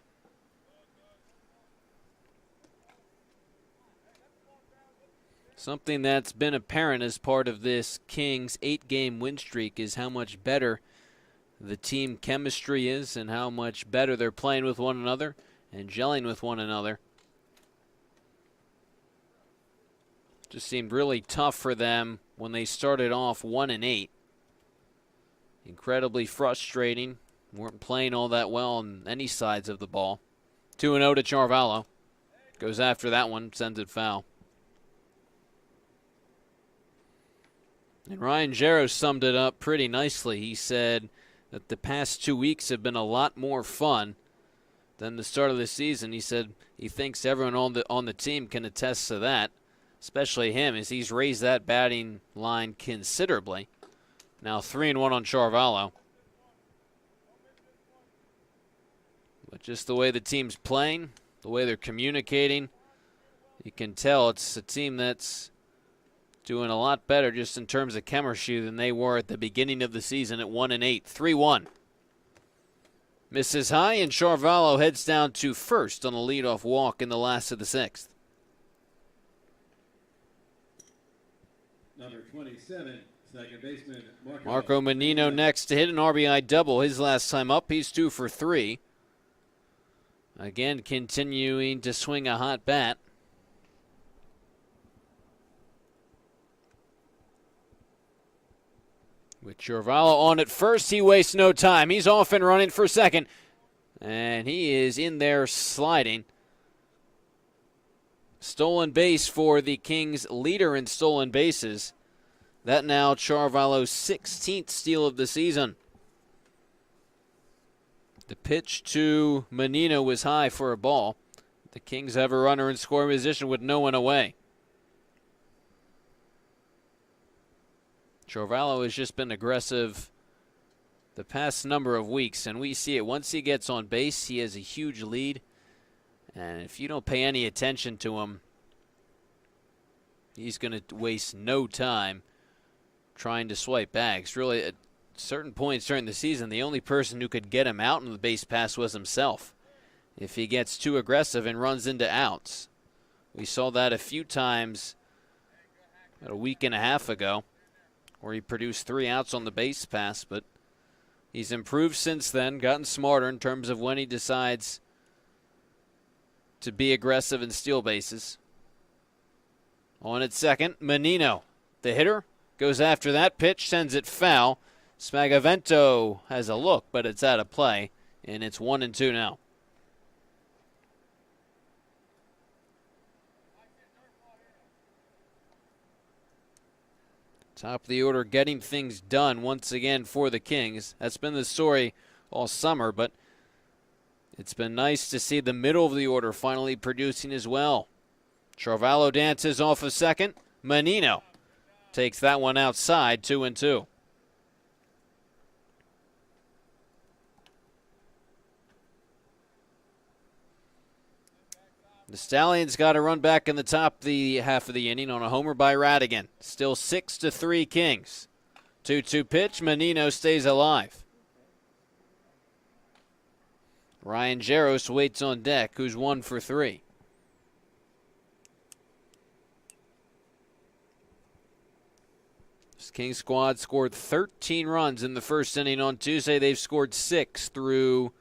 Speaker 1: Something that's been apparent as part of this Kings 8-game win streak is how much better the team chemistry is and how much better they're playing with one another and gelling with one another. Just seemed really tough for them when they started off 1-8. Incredibly frustrating. Weren't playing all that well on any sides of the ball. 2-0 to Charavallo. Goes after that one, sends it foul. And Ryan Jarrow summed it up pretty nicely. He said that the past 2 weeks have been a lot more fun than the start of the season. He said he thinks everyone on the team can attest to that, especially him, as he's raised that batting line considerably. Now 3-1 on Charavallo. But just the way the team's playing, the way they're communicating, you can tell it's a team that's doing a lot better just in terms of chemistry than they were at the beginning of the season at 1-8. 3-1. Misses high, and Charavallo heads down to first on a leadoff walk in the last of the sixth.
Speaker 2: Number 27, second baseman
Speaker 1: Marco Menino next to hit an RBI double his last time up. He's 2 for 3. Again, continuing to swing a hot bat. With Charavallo on at first, he wastes no time. He's off and running for second. And he is in there sliding. Stolen base for the Kings, leader in stolen bases. That now Charavallo's 16th steal of the season. The pitch to Menino was high for a ball. The Kings have a runner in scoring position with no one away. Charavallo has just been aggressive the past number of weeks, and we see it. Once he gets on base, he has a huge lead. And if you don't pay any attention to him, he's going to waste no time trying to swipe bags. Really, at certain points during the season, the only person who could get him out on the base pass was himself. If he gets too aggressive and runs into outs. We saw that a few times about a week and a half ago, where he produced 3 outs on the base pass, but he's improved since then, gotten smarter in terms of when he decides to be aggressive and steal bases. On at second, Menino, the hitter, goes after that pitch, sends it foul. Spagavento has a look, but it's out of play, and it's 1-2 now. Top of the order, getting things done once again for the Kings. That's been the story all summer, but it's been nice to see the middle of the order finally producing as well. Charavallo dances off of second. Menino takes that one outside, 2-2. The Stallions got a run back in the top the half of the inning on a homer by Radigan. Still 6-3 Kings. 2-2 pitch. Menino stays alive. Ryan Jarrow waits on deck, who's 1 for 3. This Kings squad scored 13 runs in the first inning on Tuesday. They've scored 6 through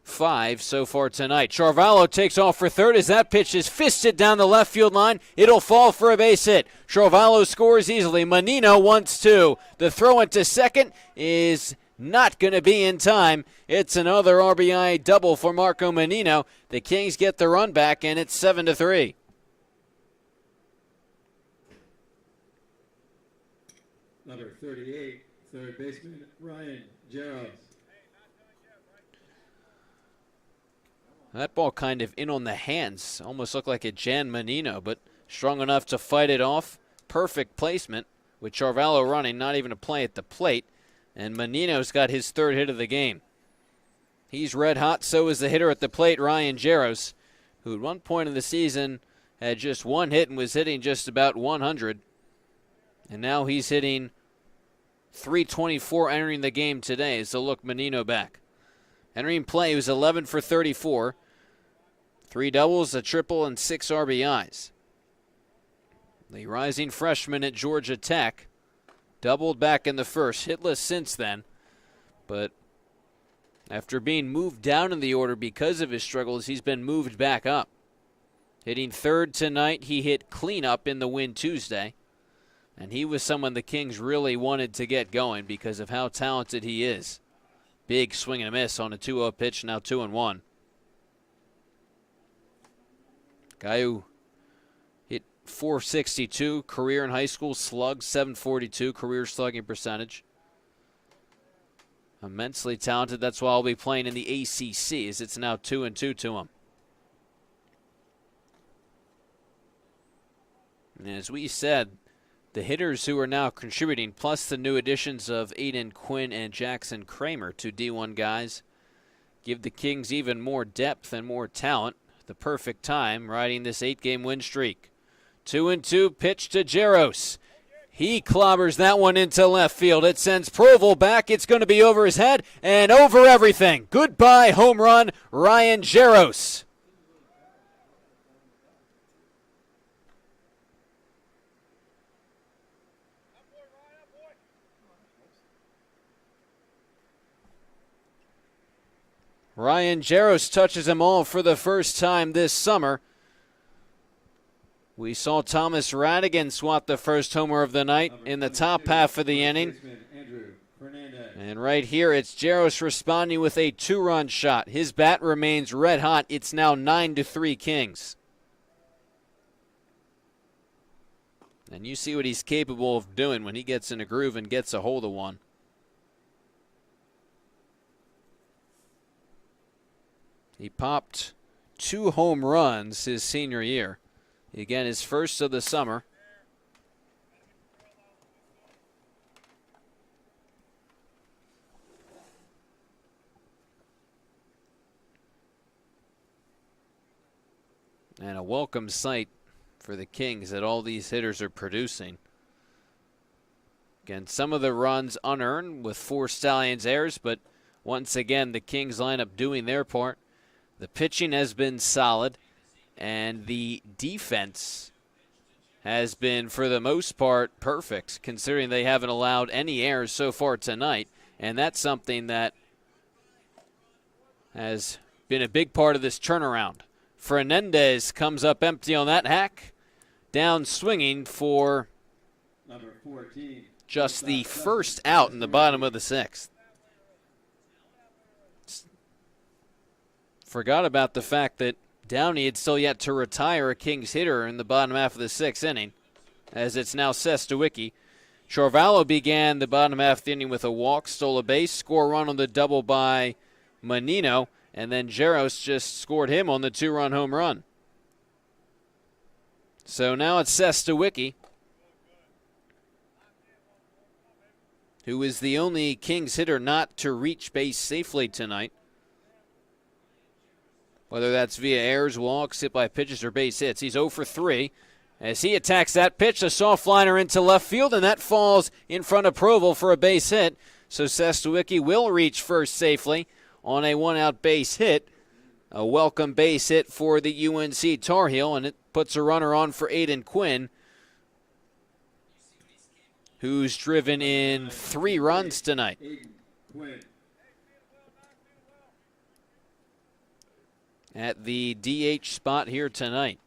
Speaker 1: 5 so far tonight. Charavallo takes off for third as that pitch is fisted down the left field line. It'll fall for a base hit. Charavallo scores easily. Menino wants 2. The throw into second is not going to be in time. It's another RBI double for Marco Menino. The Kings get the run back, and it's 7-3.
Speaker 2: Number 38, third baseman Ryan Jarrow.
Speaker 1: That ball kind of in on the hands. Almost looked like a Jan Menino, but strong enough to fight it off. Perfect placement with Charavallo running, not even a play at the plate. And Menino's got his 3rd hit of the game. He's red hot. So is the hitter at the plate, Ryan Jaros, who at one point in the season had just one hit and was hitting just about 100. And now he's hitting .324 entering the game today. So look, Menino back. Entering play, he was 11 for 34. 3 doubles, a triple, and 6 RBIs. The rising freshman at Georgia Tech doubled back in the first, hitless since then. But after being moved down in the order because of his struggles, he's been moved back up. Hitting third tonight, he hit cleanup in the win Tuesday. And he was someone the Kings really wanted to get going because of how talented he is. Big swing and a miss on a 2-0 pitch, now 2-1. Guy who hit .462 career in high school, slugged .742 career slugging percentage. Immensely talented. That's why I'll be playing in the ACC, as it's now 2-2 to him. And as we said, the hitters who are now contributing, plus the new additions of Aiden Quinn and Jackson Kramer, two D1 guys, give the Kings even more depth and more talent. The perfect time riding this 8-game win streak. 2-2 pitch to Jaros. He clobbers that one into left field. It sends Proval back. It's going to be over his head and over everything. Goodbye home run, Ryan Jaros. Ryan Jaros touches them all for the first time this summer. We saw Thomas Radigan swat the first homer of the night in the top half of the inning. And right here, it's Jaros responding with a 2-run shot. His bat remains red hot. It's now 9-3 Kings. And you see what he's capable of doing when he gets in a groove and gets a hold of one. He popped 2 home runs his senior year. Again, his first of the summer. And a welcome sight for the Kings that all these hitters are producing. Again, some of the runs unearned with 4 Stallions errors, but once again, the Kings lineup doing their part. The pitching has been solid, and the defense has been, for the most part, perfect, considering they haven't allowed any errors so far tonight. And that's something that has been a big part of this turnaround. Fernandez comes up empty on that hack, down swinging for
Speaker 2: Number 14.
Speaker 1: just the first out in the bottom of the 6th. Forgot about the fact that Downey had still yet to retire a Kings hitter in the bottom half of the 6th inning, as it's now Sestawicki. Charvalho began the bottom half of the inning with a walk, stole a base, score run on the double by Menino, and then Jaros just scored him on the 2-run home run. So now it's Sestawicki, who is the only Kings hitter not to reach base safely tonight. Whether that's via errors, walks, hit by pitches, or base hits. He's 0 for 3 as he attacks that pitch, a soft liner into left field, and that falls in front of Proval for a base hit. So Sestawicki will reach first safely on a 1-out base hit. A welcome base hit for the UNC Tar Heel, and it puts a runner on for Aiden Quinn, who's driven in 3 runs tonight.
Speaker 2: Aiden Quinn.
Speaker 1: At the DH spot here tonight.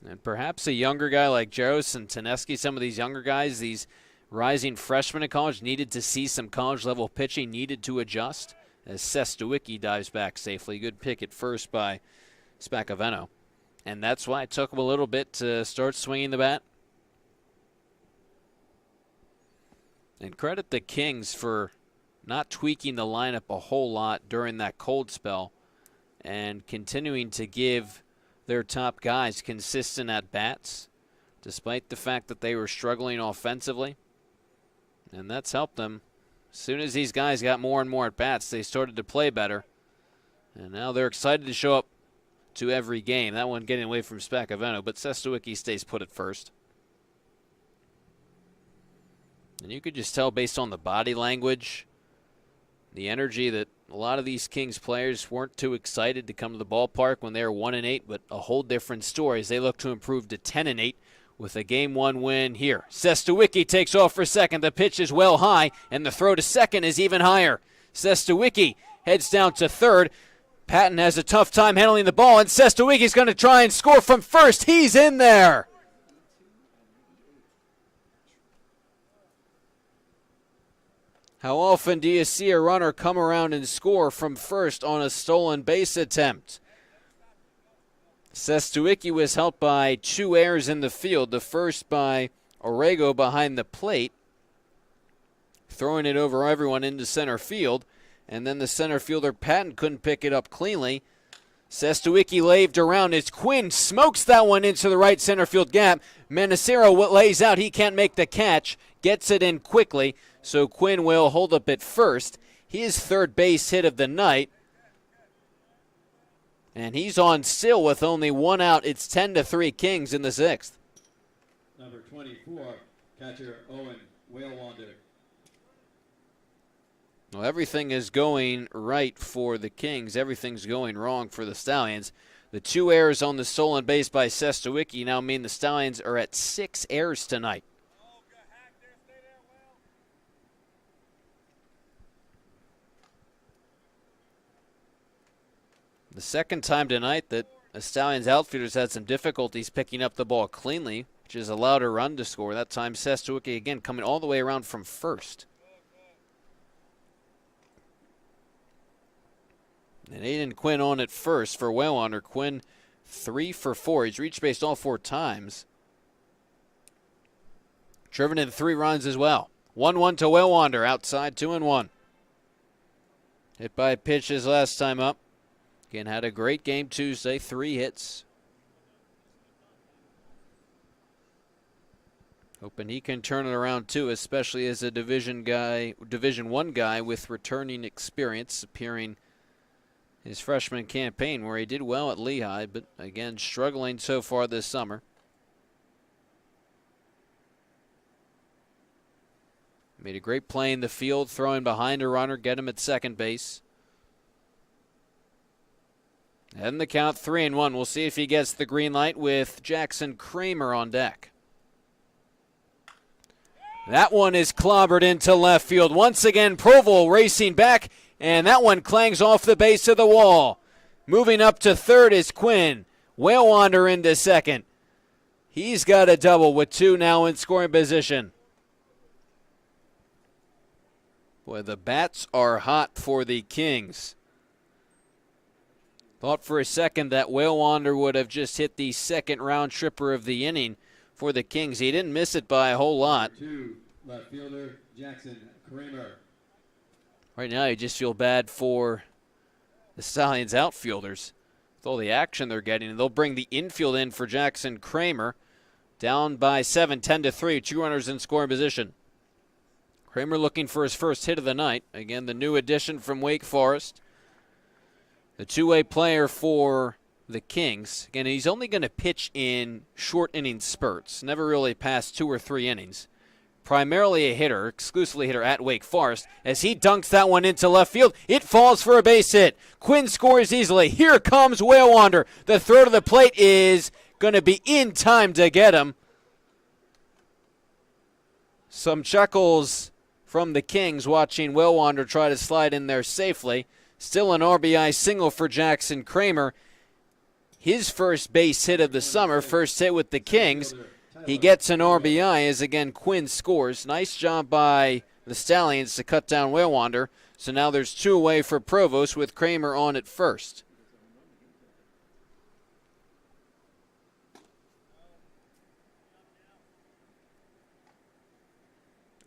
Speaker 1: And perhaps a younger guy like Jaros and Taneski, some of these younger guys, these rising freshmen in college, needed to see some college-level pitching, needed to adjust. As Sestawicki dives back safely. Good pick at first by Spacaveno. And that's why it took him a little bit to start swinging the bat. And credit the Kings for not tweaking the lineup a whole lot during that cold spell and continuing to give their top guys consistent at-bats, despite the fact that they were struggling offensively. And that's helped them. As soon as these guys got more and more at-bats, they started to play better. And now they're excited to show up to every game. That one getting away from Spacaveno, but Sestawicki stays put at first. And you could just tell based on the body language, the energy, that a lot of these Kings players weren't too excited to come to the ballpark when they were 1-8, but a whole different story as they look to improve to 10-8 with a Game 1 win here. Sestawicki takes off for second. The pitch is well high, and the throw to second is even higher. Sestawicki heads down to third. Patton has a tough time handling the ball, and Sestawicki's going to try and score from first. He's in there. How often do you see a runner come around and score from first on a stolen base attempt? Sestawicki was helped by 2 errors in the field. The first by Orrego behind the plate, throwing it over everyone into center field. And then the center fielder, Patton, couldn't pick it up cleanly. Sestawicki laved around as Quinn smokes that one into the right center field gap. Menacero lays out. He can't make the catch. Gets it in quickly. So Quinn will hold up at first. His third base hit of the night. And he's on still with only 1 out. It's 10-3 Kings in the 6th.
Speaker 2: Number 24, catcher Owen Whalewander.
Speaker 1: Well, everything is going right for the Kings. Everything's going wrong for the Stallions. The 2 errors on the stolen base by Sestawicki now mean the Stallions are at 6 errors tonight. The second time tonight that the Stallions outfielders had some difficulties picking up the ball cleanly, which has allowed a run to score. That time Sestawicki again coming all the way around from first. And Aiden Quinn on at first for Whalewander. Quinn 3 for 4. He's reached base all 4 times. Driven in 3 runs as well. 1-1 to Whalewander outside, 2-1. Hit by pitch his last time up. Again, had a great game Tuesday, 3 hits. Hoping he can turn it around too, especially as a Division 1 guy with returning experience, appearing his freshman campaign where he did well at Lehigh, but again struggling so far this summer. Made a great play in the field, throwing behind a runner, get him at second base. And the count 3-1. We'll see if he gets the green light with Jackson Kramer on deck. That one is clobbered into left field. Once again, Provo racing back, and that one clangs off the base of the wall. Moving up to third is Quinn. Whalewander into second. He's got a double with 2 now in scoring position. Boy, the bats are hot for the Kings. Thought for a second that Whalewander would have just hit the second round tripper of the inning for the Kings. He didn't miss it by a whole lot.
Speaker 2: 2, left fielder Jackson Kramer.
Speaker 1: Right now you just feel bad for the Stallions outfielders with all the action they're getting. And they'll bring the infield in for Jackson Kramer. Down by 7, 10-3, 2 runners in scoring position. Kramer looking for his first hit of the night. Again, the new addition from Wake Forest. The 2-way player for the Kings. Again, he's only going to pitch in short inning spurts, never really past 2 or 3 innings. Primarily a hitter, exclusively hitter at Wake Forest. As he dunks that one into left field, it falls for a base hit. Quinn scores easily. Here comes Whalewander. The throw to the plate is going to be in time to get him. Some chuckles from the Kings watching Whalewander try to slide in there safely. Still an RBI single for Jackson Kramer. His first base hit of the summer, first hit with the Kings. He gets an RBI as again Quinn scores. Nice job by the Stallions to cut down Whalewander. So now there's 2 away for Provost with Kramer on at first.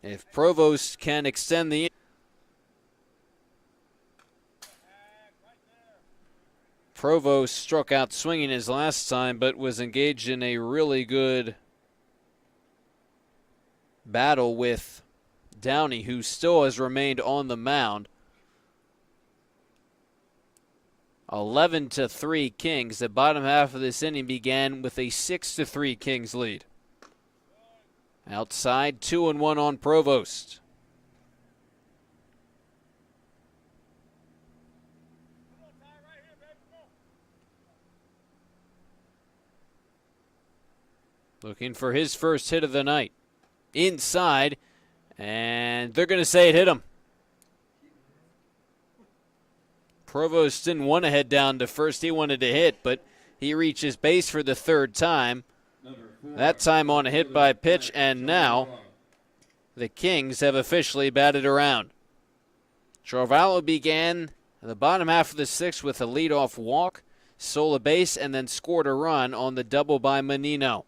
Speaker 1: If Provost can extend the Provost struck out swinging his last time, but was engaged in a really good battle with Downey, who still has remained on the mound. 11-3 Kings. The bottom half of this inning began with a 6-3 Kings lead. Outside, 2-1 on Provost. Looking for his first hit of the night. Inside, and they're going to say it hit him. Provost didn't want to head down to first. He wanted to hit, but he reaches base for the third time. That time on a hit by pitch, and now the Kings have officially batted around. Charvallo began the bottom half of the sixth with a leadoff walk, stole a base, and then scored a run on the double by Menino.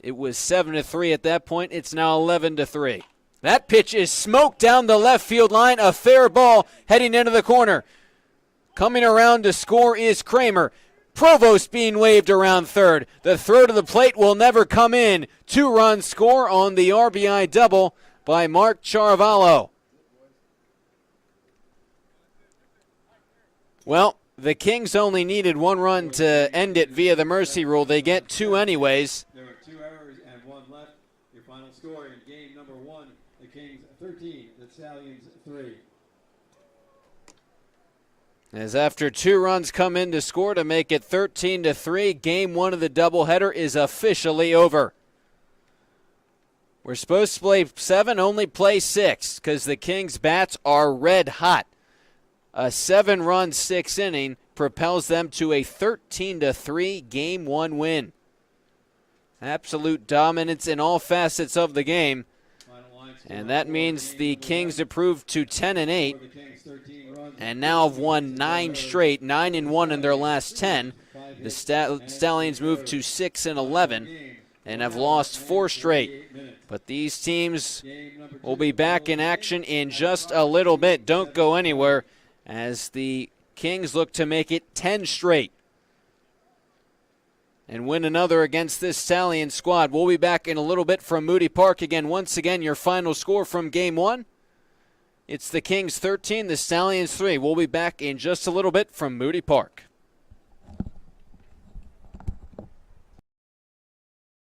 Speaker 1: It was 7-3 at that point. It's now 11-3. That pitch is smoked down the left field line. A fair ball heading into the corner. Coming around to score is Kramer. Provost being waved around third. The throw to the plate will never come in. 2-run score on the RBI double by Mark Charvallo. Well, the Kings only needed 1 run to end it via the mercy rule. They get 2 anyways.
Speaker 2: There were 2 errors and 1 left. Your final score in game number 1, the Kings 13, the Stallions 3.
Speaker 1: As after 2 runs come in to score to make it 13-3, game 1 of the doubleheader is officially over. We're supposed to play 7, only play 6, because the Kings' bats are red hot. A 7-run 6th inning propels them to a 13-3 game 1 win. Absolute dominance in all facets of the game. And that means the Kings improved to 10-8 and now have won 9 straight, 9-1 in their last 10. The Stallions moved to 6-11 and have lost 4 straight. But these teams will be back in action in just a little bit. Don't go anywhere as the Kings look to make it 10 straight and win another against this Stallion squad. We'll be back in a little bit from Moody Park. Once again, your final score from game 1. It's the Kings 13, the Stallions 3. We'll be back in just a little bit from Moody Park.